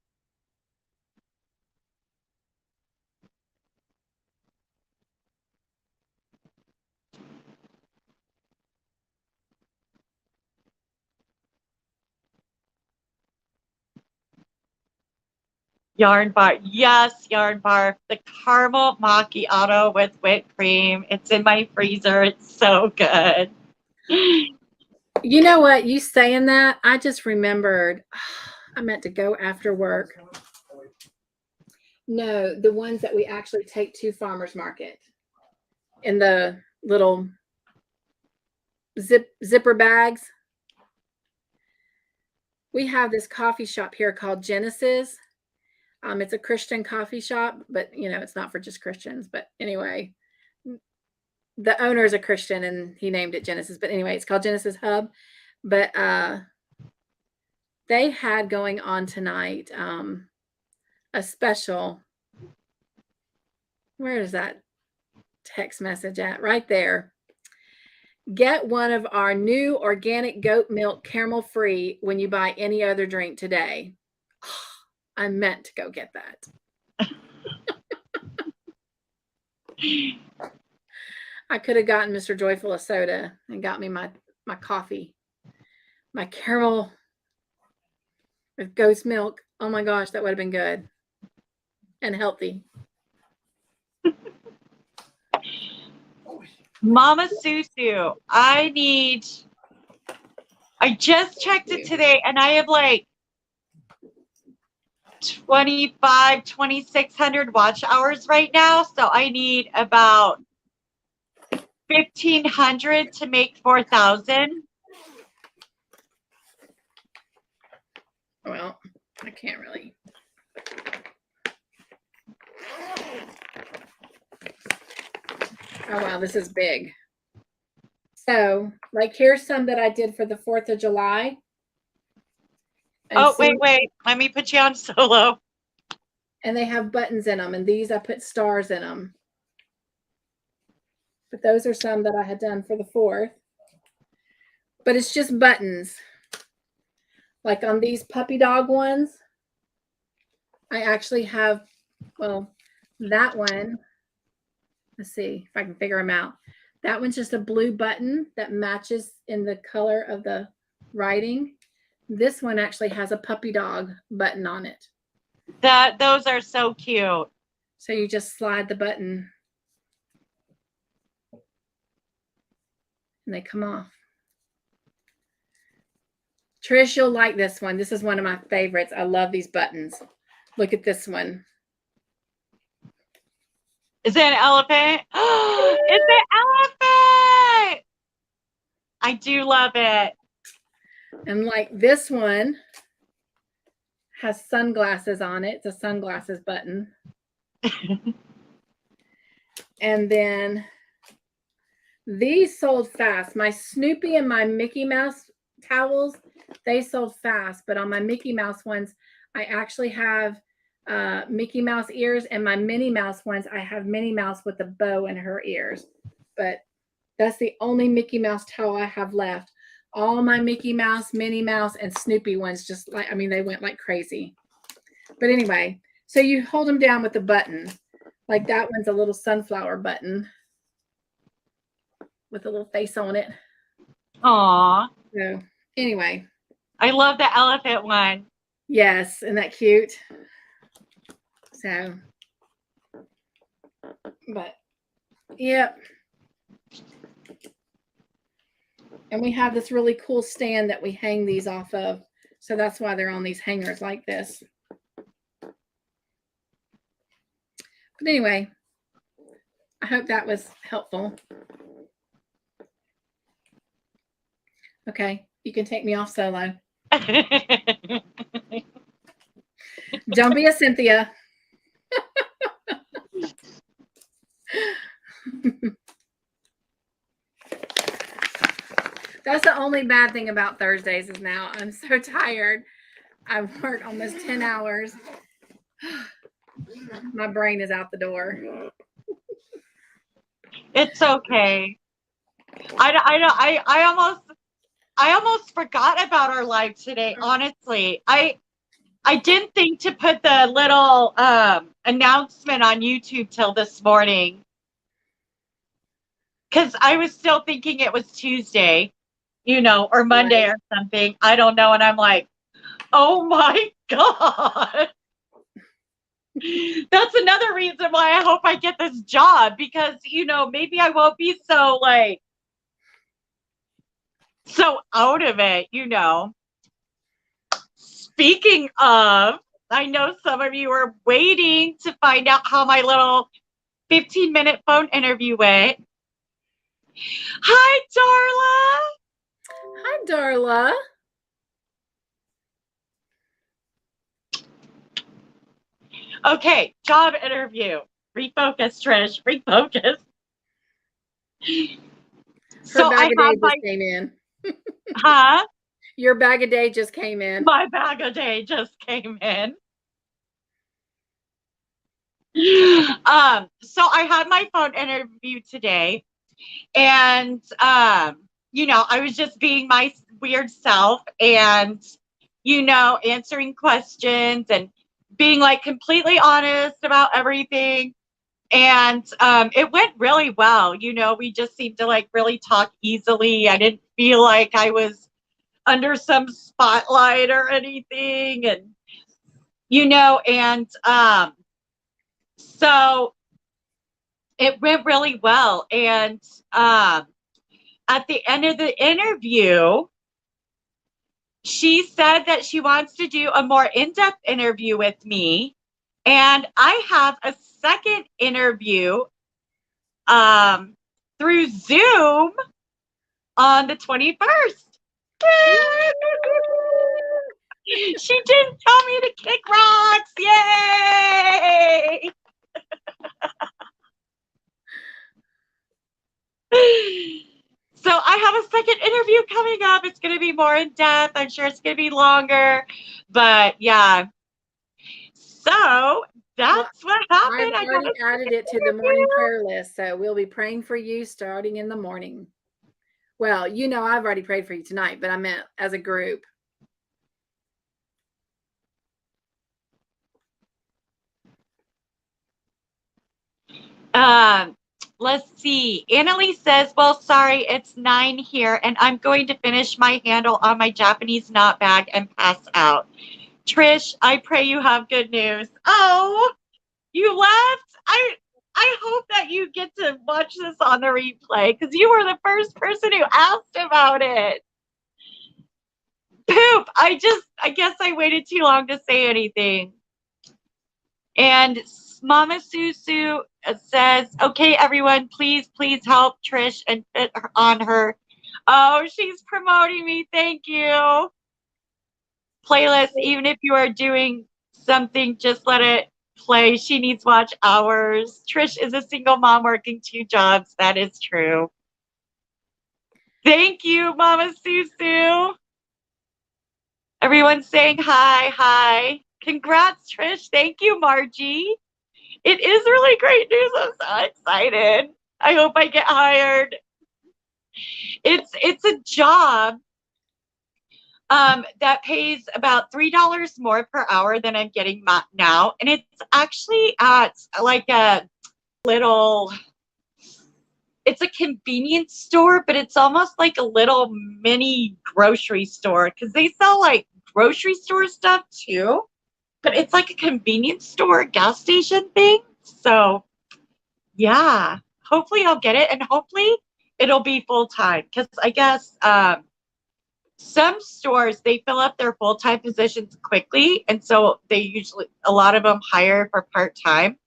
Yarn bar. Yes, yarn bar. The caramel macchiato with whipped cream. It's in my freezer. It's so good. You know what? You saying that, I just remembered I meant to go after work. No, the ones that we actually take to farmers market in the little zipper bags. We have this coffee shop here called Genesis. It's a Christian coffee shop, but you know, it's not for just Christians. But anyway, the owner is a Christian and he named it Genesis. But anyway, it's called Genesis Hub. But they had going on tonight a special. Where is that text message at? Right there. Get one of our new organic goat milk caramel free when you buy any other drink today. I meant to go get that. I could have gotten Mr. Joyful a soda and got me my coffee. My caramel with goat's milk. Oh my gosh, that would have been good and healthy. Mama Susu, I just checked it today and I have like 2,600 watch hours right now. So I need about 1,500 to make 4,000. Well, I can't really. Oh, wow, this is big. So, like, here's some that I did for the 4th of July. And Oh, see, wait. Let me put you on solo. and they have buttons in them, and these I put stars in them. But those are some that I had done for the 4th. But it's just buttons. Like on these puppy dog ones, I actually have, well, that one, let's see if I can figure them out. That one's just a blue button that matches in the color of the writing. This one actually has a puppy dog button on it. Those are so cute. So you just slide the button and they come off. Trish, you'll like this one. This is one of my favorites. I love these buttons. Look at this one. Is it an elephant? It's an elephant! I do love it. And like this one has sunglasses on it. It's a sunglasses button. And then these sold fast. My Snoopy and my Mickey Mouse towels, they sold fast. But on my Mickey Mouse ones, I actually have Mickey Mouse ears, and my Minnie Mouse ones, I have Minnie Mouse with a bow in her ears. But that's the only Mickey Mouse towel I have left. All my Mickey Mouse, Minnie Mouse, and Snoopy ones just like, I mean, they went like crazy. But anyway, so you hold them down with the button. Like that one's a little sunflower button with a little face on it. Aw. So anyway. I love the elephant one. Yes, isn't that cute? So, but, yep. And we have this really cool stand that we hang these off of. So that's why they're on these hangers like this. But anyway, I hope that was helpful. Okay, you can take me off solo. Don't be a Cynthia. That's the only bad thing about Thursdays is now I'm so tired. I've worked almost 10 hours. My brain is out the door. It's okay. I almost forgot about our live today. Honestly, I didn't think to put the little announcement on YouTube till this morning because I was still thinking it was Tuesday, or Monday or something. I don't know, and I'm like, oh my God. That's another reason why I hope I get this job because, maybe I won't be so out of it, Speaking of, I know some of you are waiting to find out how my little 15-minute phone interview went. Hi, Darla. Hi, Darla. Okay, job interview. Refocus, Trish. Refocus. Her bag of day just came in. Huh? Your bag of day just came in. My bag of day just came in. So I had my phone interview today, and I was just being my weird self and answering questions and being completely honest about everything. And it went really well. We just seemed to really talk easily. I didn't feel like I was under some spotlight or anything. And, so it went really well. And at the end of the interview, she said that she wants to do a more in-depth interview with me. And I have a second interview through Zoom on the 21st. She didn't tell me to kick rocks. Yay! So I have a second interview coming up. It's going to be more in depth. I'm sure it's going to be longer, but yeah. So Well, that's what I've happened. I got already a added second it to the morning interview. prayer list. So we'll be praying for you starting in the morning. Well, you know, I've already prayed for you tonight, but I meant as a group. Um, let's see. Annalise says, well, sorry, it's 9 here, and I'm going to finish my handle on my Japanese knot bag and pass out. Trish, I pray you have good news. Oh, you left? I hope that you get to watch this on the replay because you were the first person who asked about it. Poop. I guess I waited too long to say anything. And Mama Susu says, okay, everyone, please help Trish and fit on her. Oh, she's promoting me. Thank you. Playlist, even if you are doing something, just let it play. She needs watch hours. Trish is a single mom working 2 jobs. That is true. Thank you, Mama Susu. Everyone's saying hi, hi. Congrats, Trish. Thank you, Margie. It is really great news. I'm so excited. I hope I get hired. It's a job that pays about $3 more per hour than I'm getting now, and it's actually at like a little. It's a convenience store, but it's almost like a little mini grocery store because they sell like grocery store stuff too, but it's like a convenience store, gas station thing. So yeah, hopefully I'll get it, and hopefully it'll be full time because I guess some stores they fill up their full time positions quickly, and so they usually a lot of them hire for part time.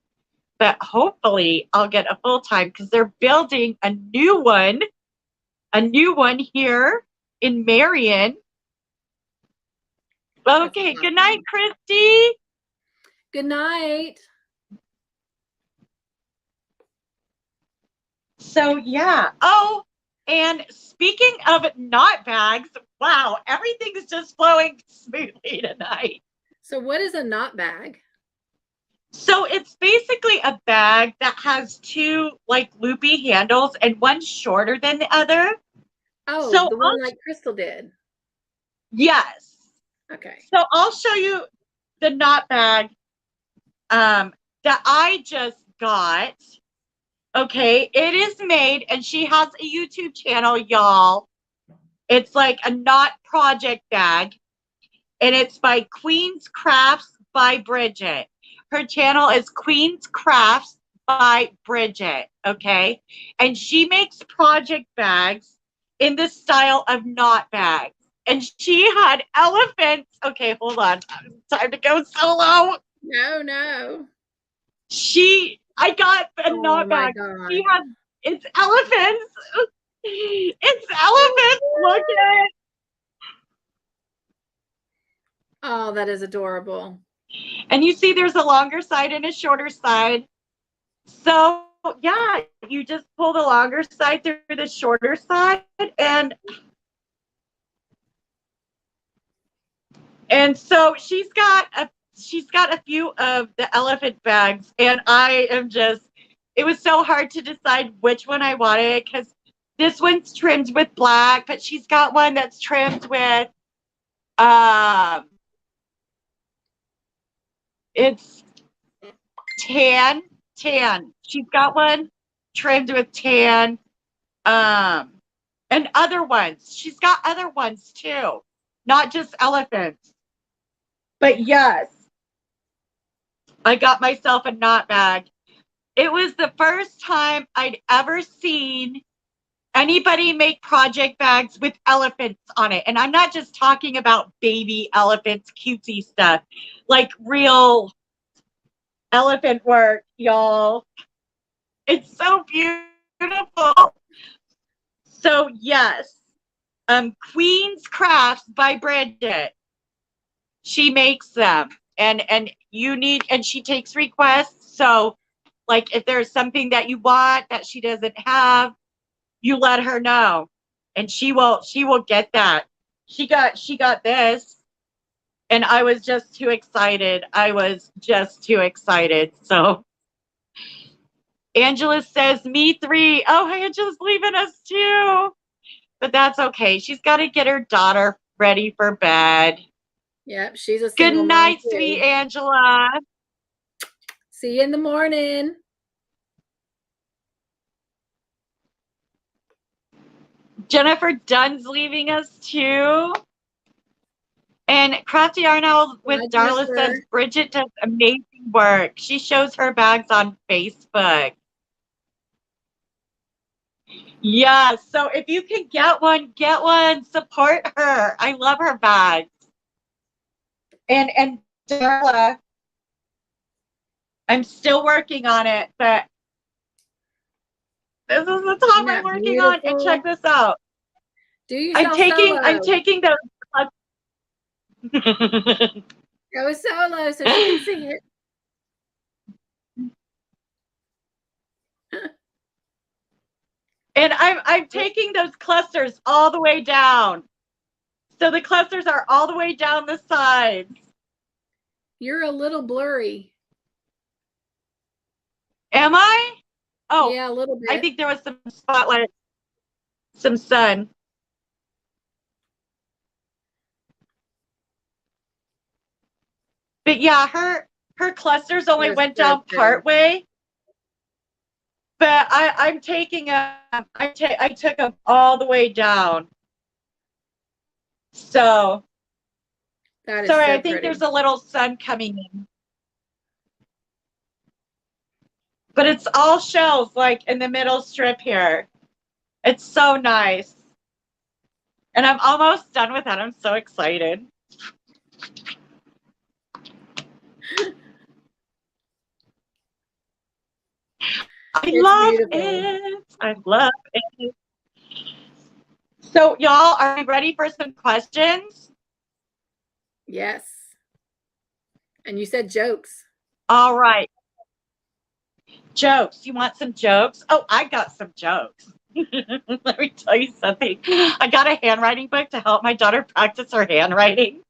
But hopefully I'll get a full time because they're building a new one here in Marion. Okay, good night, Christy. Good night. So yeah. Oh, and speaking of knot bags, wow, everything's just flowing smoothly tonight. So what is a knot bag? So it's basically a bag that has 2 like loopy handles and one's shorter than the other. Oh, So the one like Crystal did. yes. Okay. So I'll show you the knot bag that I just got. Okay, it is made, and she has a YouTube channel, y'all. It's like a knot project bag, and it's by Queen's Crafts by Bridget. Her channel is Queen's Crafts by Bridget, okay? And she makes project bags in the style of knot bags. And she had elephants. Okay, hold on. Time to go solo. No. I got a knot bag. She has, it's elephants. It's elephants. Look at it. Oh, that is adorable. And you see there's a longer side and a shorter side. So yeah, you just pull the longer side through the shorter side, and so she's got a few of the elephant bags, and I am just, it was so hard to decide which one I wanted because this one's trimmed with black, but she's got one that's trimmed with it's tan. She's got one trimmed with tan. And other ones. She's got other ones too, not just elephants. But yes, I got myself a knot bag. It was the first time I'd ever seen anybody make project bags with elephants on it. And I'm not just talking about baby elephants, cutesy stuff, like real elephant work, y'all. It's so beautiful. So yes, Queen's Crafts by Bridget. She makes them, and she takes requests. So, like if there's something that you want that she doesn't have, you let her know. and she will get that. She got this, and I was just too excited. So Angela says, me 3. Oh, Angela's leaving us too. But that's okay. She's got to get her daughter ready for bed. Yep, she's a Good single night, mom sweet too. Angela. See you in the morning. Jennifer Dunn's leaving us too. And Crafty Yarn Owl with Bye, Darla says Jennifer. Bridget does amazing work. She shows her bags on Facebook. Yeah, so if you can get one, support her. I love her bags. And Darla, I'm still working on it, but this is the top Isn't I'm that working on. And beautiful? check this out. Do yourself I'm solo. taking those. Go solo so she can see it. And I'm taking those clusters all the way down. So the clusters are all the way down the sides. You're a little blurry. Am I? Oh, yeah, a little bit. I think there was some spotlight, some sun. But yeah, her clusters only went down part way. But I'm taking them. I took them all the way down. So that is sorry, so I think pretty. there's a little sun coming in. But it's all shells like in the middle strip here. It's so nice. And I'm almost done with that. I'm so excited. I love it. So, y'all, are you ready for some questions? Yes. And you said jokes. All right. Jokes. You want some jokes? Oh, I got some jokes. Let me tell you something. I got a handwriting book to help my daughter practice her handwriting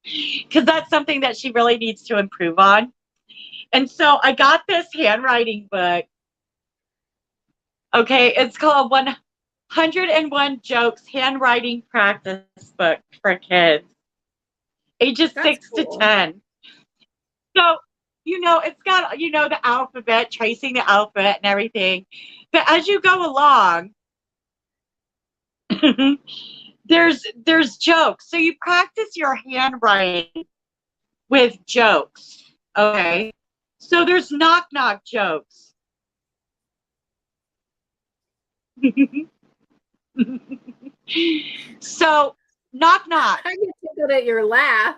because that's something that she really needs to improve on. And so I got this handwriting book. Okay, it's called 101 Jokes Handwriting Practice Book for Kids, ages 6 to 10. So, it's got, the alphabet, tracing the alphabet and everything. But as you go along, there's jokes. So you practice your handwriting with jokes. Okay. So there's knock knock jokes. So knock knock. I get tickled at your laugh.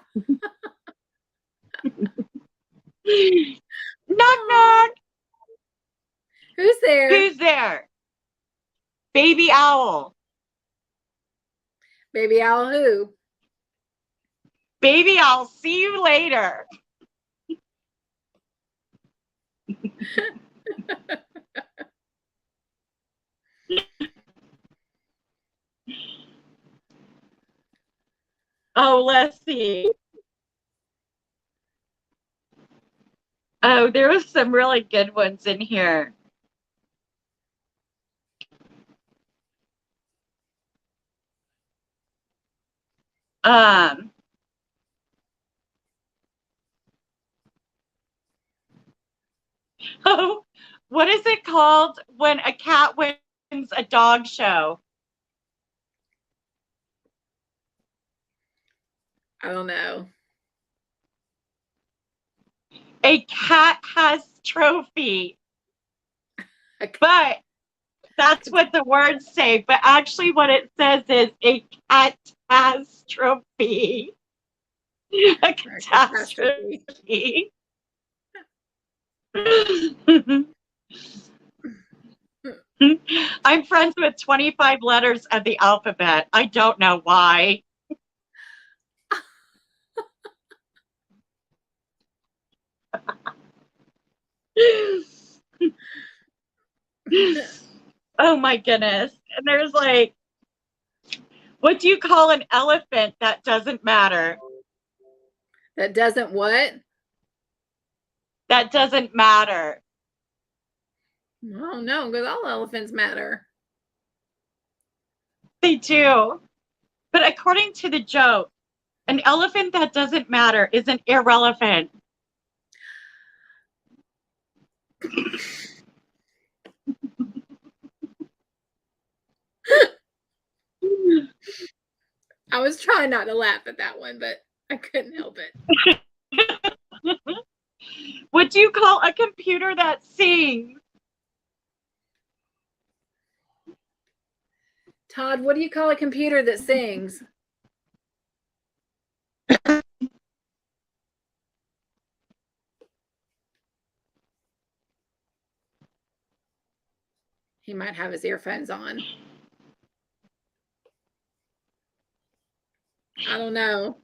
Knock knock. Who's there? Who's there? Baby owl. Baby owl who? Baby owl, see you later. Oh, let's see. Oh, there was some really good ones in here. Oh, what is it called when a cat wins a dog show? I don't know. A cat has trophy. But that's what the words say. But actually what it says is a cat has trophy. A catastrophe. I'm friends with 25 letters of the alphabet. I don't know why. Oh my goodness. And there's like What do you call an elephant that doesn't matter? That doesn't what? That doesn't matter. Oh no, because all elephants matter. They do. But according to the joke, an elephant that doesn't matter is an irrelevant. I was trying not to laugh at that one, but I couldn't help it. What do you call a computer that sings? Todd, what do you call a computer that sings? He might have his earphones on. I don't know.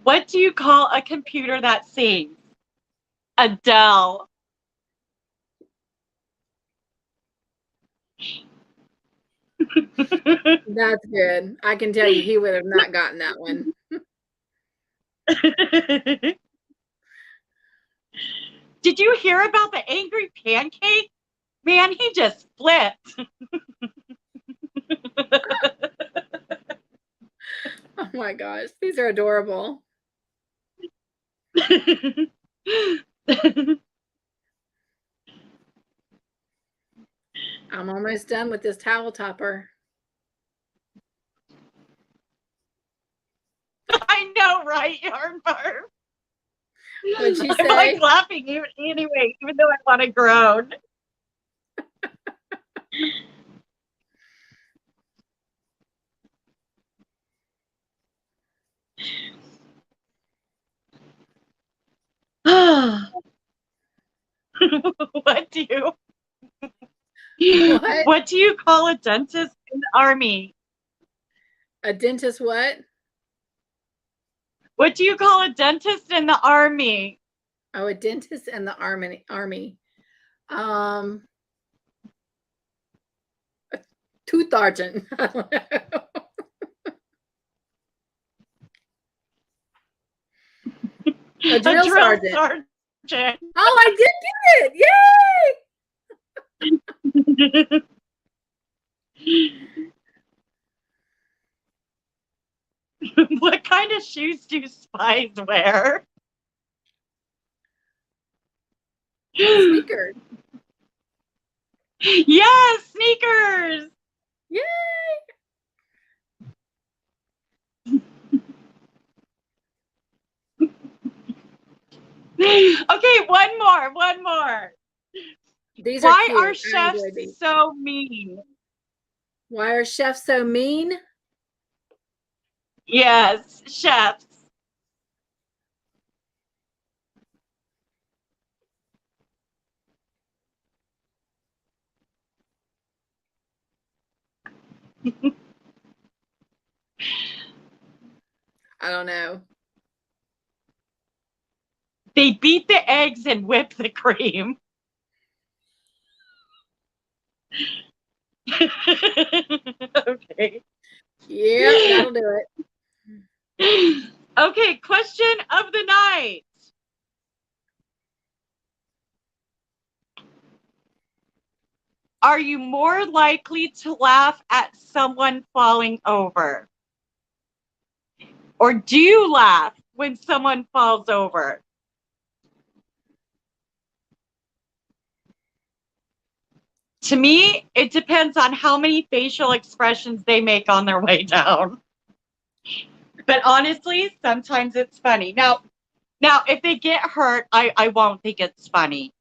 What do you call a computer that sings? Adele. That's good. I can tell you he would have not gotten that one. Did you hear about the angry pancake? Man, he just flipped. Oh my gosh, these are adorable. I'm almost done with this towel topper. I know, right, Yarnbar? What'd she say? I'm like laughing anyway, even though I want to groan. What do you call a dentist in the army? A dentist what? What do you call a dentist in the army? Oh, a dentist in the army. A tooth sergeant. I don't know. A drill sergeant. Oh, I did get it! Yay! What kind of shoes do spies wear? Sneakers. Yes, sneakers. Yay! Okay, one more. These Why are are chefs so mean? Why are chefs so mean? Yes, chefs. I don't know. They beat the eggs and whip the cream. Okay. Yeah, that'll do it. Okay, question of the night. Are you more likely to laugh at someone falling over? Or do you laugh when someone falls over? To me, it depends on how many facial expressions they make on their way down. But honestly, sometimes it's funny. Now, if they get hurt, I won't think it's funny.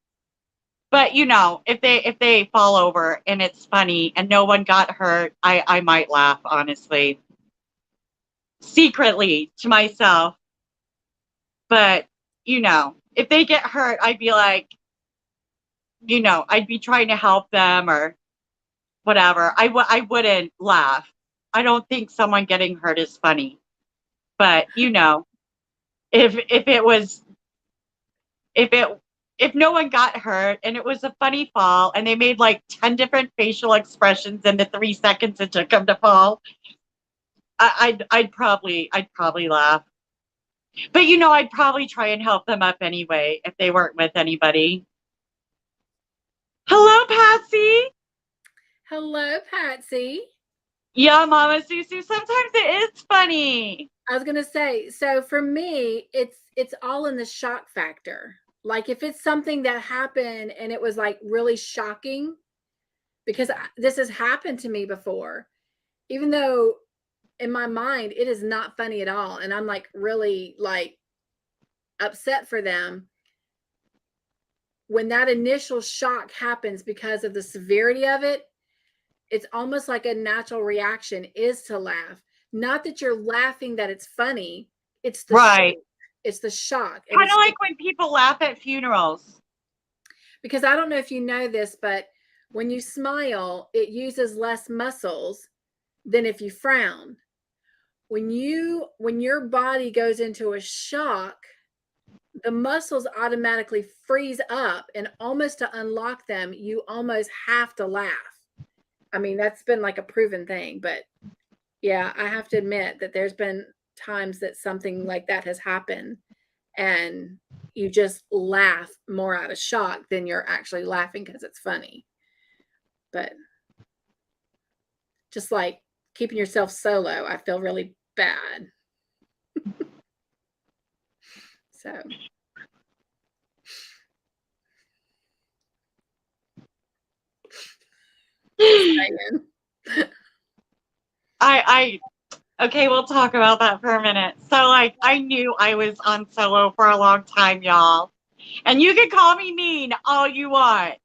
But you know, if they fall over and it's funny and no one got hurt, I might laugh, honestly. Secretly to myself. But, you know, if they get hurt, I'd be like, you know, I'd be trying to help them or whatever. I wouldn't laugh. I don't think someone getting hurt is funny. But, you know, if it if no one got hurt and it was a funny fall and they made like 10 different facial expressions in the 3 seconds it took them to fall, I'd probably laugh. But you know, I'd probably try and help them up anyway if they weren't with anybody. Hello, Patsy. Hello, Patsy. Yeah, Mama Susu. Sometimes it is funny. I was gonna say, so for me, it's all in the shock factor. Like if it's something that happened and it was like really shocking, because this has happened to me before, even though in my mind it is not funny at all, and I'm like really like upset for them. When that initial shock happens because of the severity of it, it's almost like a natural reaction is to laugh. Not that you're laughing that it's funny, it's the Right. shock. It's the shock. Kind of like when people laugh at funerals. Because I don't know if you know this, but when you smile, it uses less muscles than if you frown. When your body goes into a shock, the muscles automatically freeze up, and almost to unlock them, you almost have to laugh. I mean, that's been like a proven thing, but yeah, I have to admit that there's been times that something like that has happened and you just laugh more out of shock than you're actually laughing because it's funny. But just like keeping yourself solo, I feel really bad. So Okay, we'll talk about that for a minute. So, like, I knew I was on solo for a long time, y'all. And you can call me mean all you want.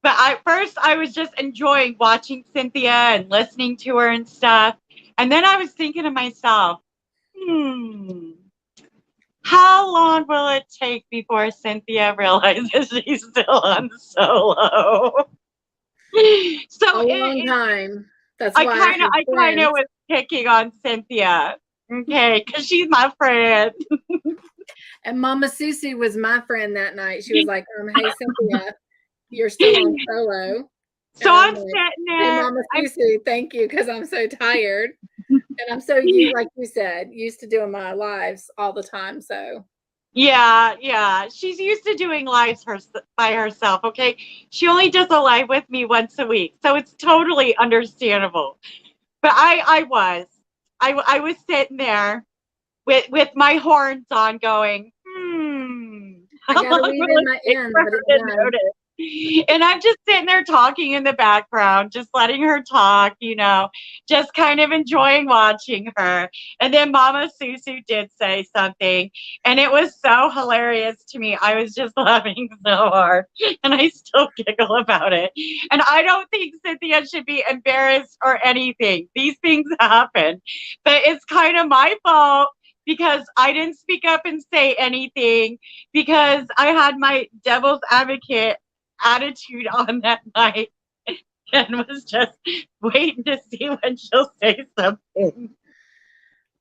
But first I was just enjoying watching Cynthia and listening to her and stuff. And then I was thinking to myself, how long will it take before Cynthia realizes she's still on solo? So a long time. That's I why kind of was picking on Cynthia, okay, because she's my friend. And Mama Susie was my friend that night. She was like, "Hey Cynthia, you're still on solo." So I'm like, sitting there. Hey, Mama Susie, thank you, because I'm so tired, and I'm so like you said, used to doing my lives all the time. So yeah, she's used to doing lives by herself. Okay, she only does a live with me once a week, so it's totally understandable. But I was sitting there with my horns on, going, I gotta read in my end, but it's done. And I'm just sitting there talking in the background, just letting her talk, you know, just kind of enjoying watching her. And then Mama Susu did say something, and it was so hilarious to me. I was just laughing so hard, and I still giggle about it. And I don't think Cynthia should be embarrassed or anything. These things happen, but it's kind of my fault because I didn't speak up and say anything because I had my devil's advocate attitude on that night and was just waiting to see when she'll say something.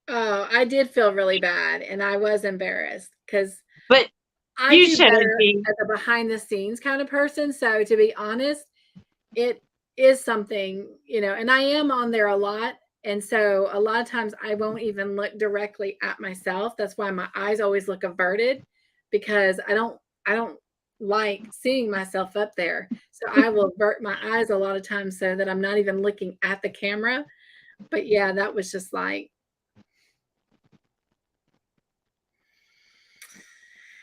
Oh, I did feel really bad, and I was embarrassed because but I do better as a behind the scenes kind of person. So to be honest, it is something, you know, and I am on there a lot. And so a lot of times I won't even look directly at myself. That's why my eyes always look averted, because I don't like seeing myself up there. So I will avert my eyes a lot of times so that I'm not even looking at the camera. But yeah, that was just like,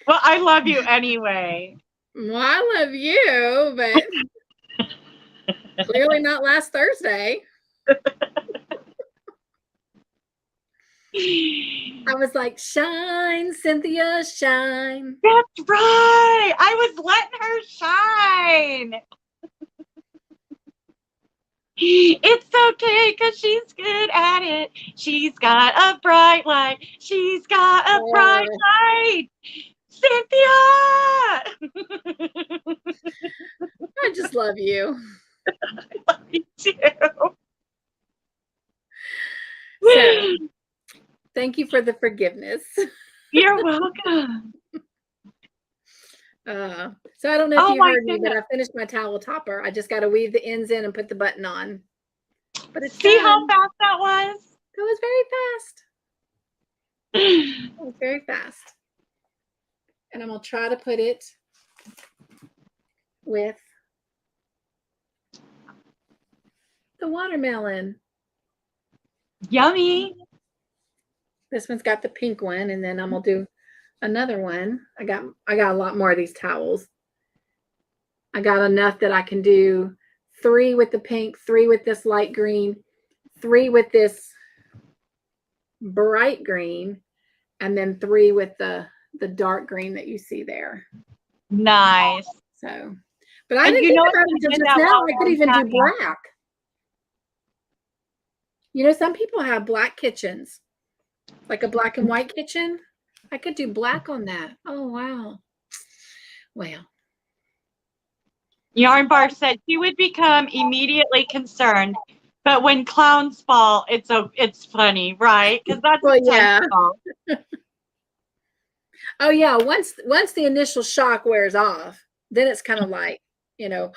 well, I love you anyway. Well, I love you, but clearly not last Thursday. I was like, shine, Cynthia, shine. That's right. I was letting her shine. It's okay because she's good at it. She's got a bright light. She's got a bright light. Cynthia! I just love you. I love you too. So, thank you for the forgiveness. You're welcome. So I don't know if Oh you my heard me, but goodness. I finished my towel topper. I just got to weave the ends in and put the button on. But it's See done. how fast that was? It was very fast. It was very fast. And I'm going to try to put it with the watermelon. Yummy. This one's got the pink one, and then I'm going to do another one. I got a lot more of these towels. I got enough that I can do 3 with the pink, 3 with this light green, 3 with this bright green, and then 3 with the dark green that you see there. Nice. So, but I didn't think about it until just now. I could even do black. You know, some people have black kitchens, like a black and white kitchen. I could do black on that. Oh, wow. Well. Yarn Bar said she would become immediately concerned, but when clowns fall, it's funny, right? Because that's intentional. Yeah. Oh yeah. Once the initial shock wears off, then it's kind of like, you know.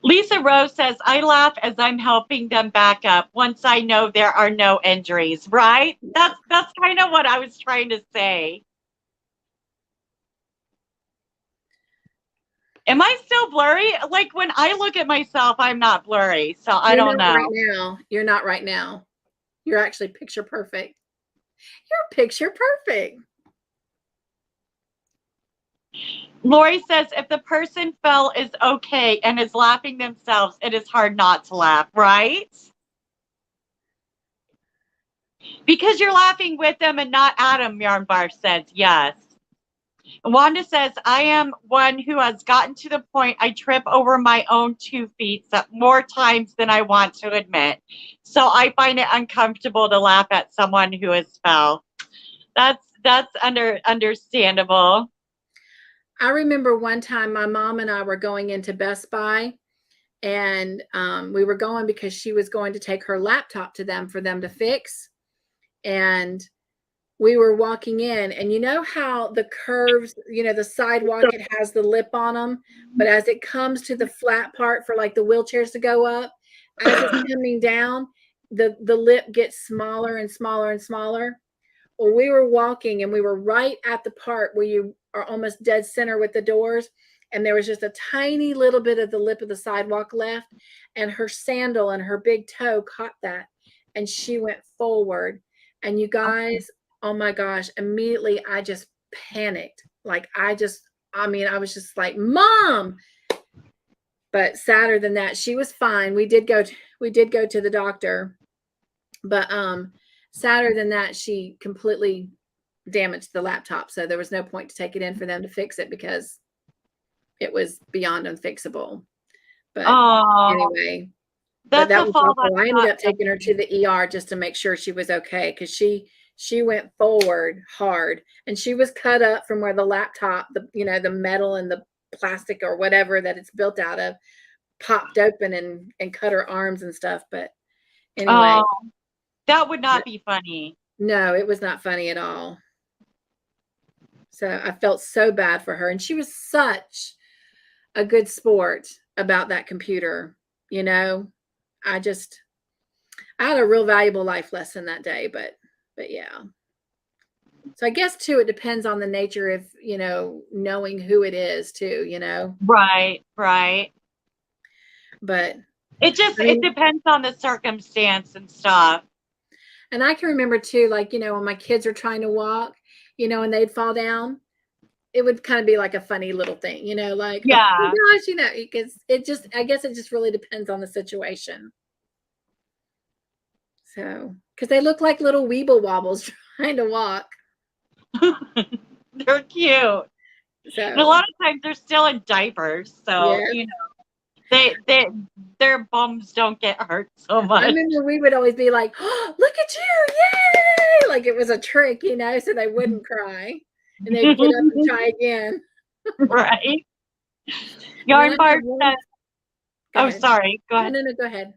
Lisa Rose says, I laugh as I'm helping them back up once I know there are no injuries, right? That's kind of what I was trying to say. Am I still blurry? Like when I look at myself, I'm not blurry. So I don't know. Right now. You're not right now. You're actually picture perfect. You're picture perfect. Lori says, if the person fell is okay and is laughing themselves, it is hard not to laugh, right? Because you're laughing with them and not at them, Yarn Bar says, yes. Wanda says, I am one who has gotten to the point I trip over my own 2 feet more times than I want to admit. So I find it uncomfortable to laugh at someone who has fell. That's understandable. I remember one time my mom and I were going into Best Buy, and we were going because she was going to take her laptop to them for them to fix. And we were walking in, and you know how the curves, the sidewalk, it has the lip on them, but as it comes to the flat part for like the wheelchairs to go up, as it's coming down, the lip gets smaller and smaller and smaller. Well, we were walking and we were right at the part where you are almost dead center with the doors, and there was just a tiny little bit of the lip of the sidewalk left, and her sandal and her big toe caught that, and she went forward. And you guys, oh my gosh, immediately I just panicked. Like I was just like, Mom. But sadder than that, she was fine. We did go to the doctor, but sadder than that, she completely damaged the laptop. So there was no point to take it in for them to fix it because it was beyond unfixable. But anyway, that was awful. I ended up taking her to the ER just to make sure she was okay, because she went forward hard, and she was cut up from where the laptop, the metal and the plastic or whatever that it's built out of, popped open and cut her arms and stuff. But anyway, that would not be funny. No, it was not funny at all. So I felt so bad for her, and she was such a good sport about that computer. I had a real valuable life lesson that day, but yeah. So I guess too, it depends on the nature of, knowing who it is too, Right. But it depends on the circumstance and stuff. And I can remember too, like, when my kids are trying to walk, and they'd fall down, it would kind of be like a funny little thing, like, yeah. Oh my gosh, because I guess it just really depends on the situation. So, because they look like little weeble wobbles trying to walk. They're cute. So, and a lot of times they're still in diapers, so their bums don't get hurt so much. I remember we would always be like, "Oh, look at you, yay!" Like it was a trick, so they wouldn't cry, and they'd get up and try again. Right. Yarn Bar says, "Oh, sorry. Go ahead." No, go ahead.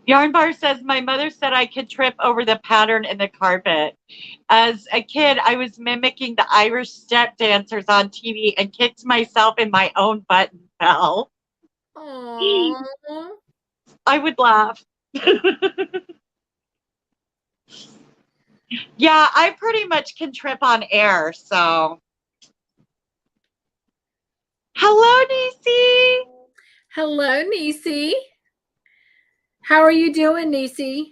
Yarn Bar says, my mother said I could trip over the pattern in the carpet. As a kid, I was mimicking the Irish step dancers on TV and kicked myself in my own butt and fell. Aww. I would laugh. Yeah, I pretty much can trip on air, so. Hello, Niecy. Hello, Niecy. How are you doing, Niecy?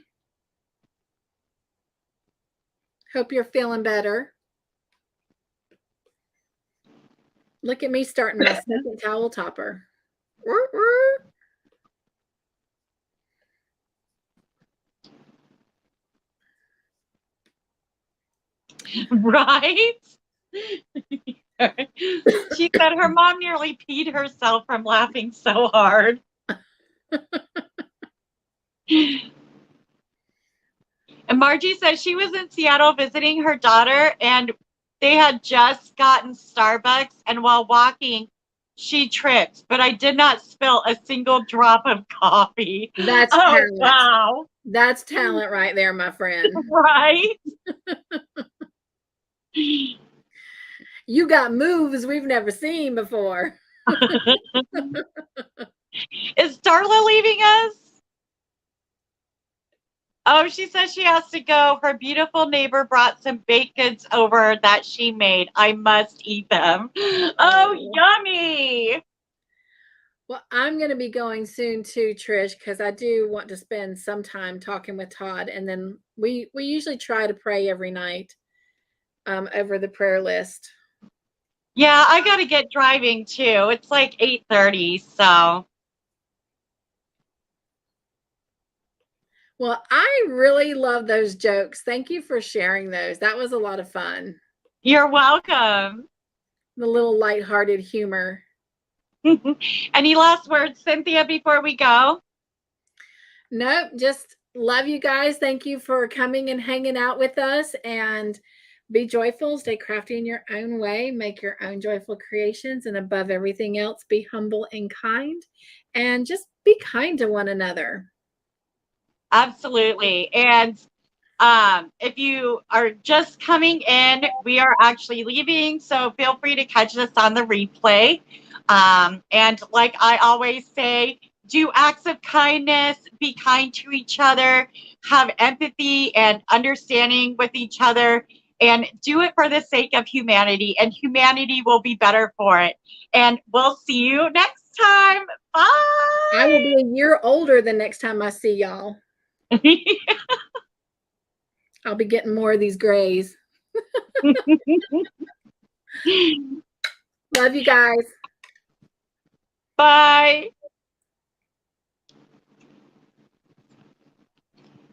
Hope you're feeling better. Look at me starting my second towel topper. Right? She said her mom nearly peed herself from laughing so hard. And Margie says she was in Seattle visiting her daughter, and they had just gotten Starbucks, and while walking, she tripped, but I did not spill a single drop of coffee. That's talent. Wow. That's talent right there, my friend. Right? You got moves we've never seen before. Is Darla leaving us? Oh, she says she has to go. Her beautiful neighbor brought some baked goods over that she made. I must eat them. Oh, yummy. Well, I'm going to be going soon too, Trish, because I do want to spend some time talking with Todd. And then we usually try to pray every night over the prayer list. Yeah, I got to get driving too. It's like 8:30, so. Well, I really love those jokes. Thank you for sharing those. That was a lot of fun. You're welcome. The little lighthearted humor. Any last words, Cynthia, before we go? Nope, just love you guys. Thank you for coming and hanging out with us, and be joyful, stay crafty in your own way, make your own joyful creations, and above everything else, be humble and kind, and just be kind to one another. Absolutely. And if you are just coming in, we are actually leaving, so feel free to catch us on the replay. And like I always say, do acts of kindness, be kind to each other, have empathy and understanding with each other, and do it for the sake of humanity, and humanity will be better for it. And we'll see you next time. Bye. I will be a year older the next time I see y'all. I'll be getting more of these grays. Love you guys. Bye.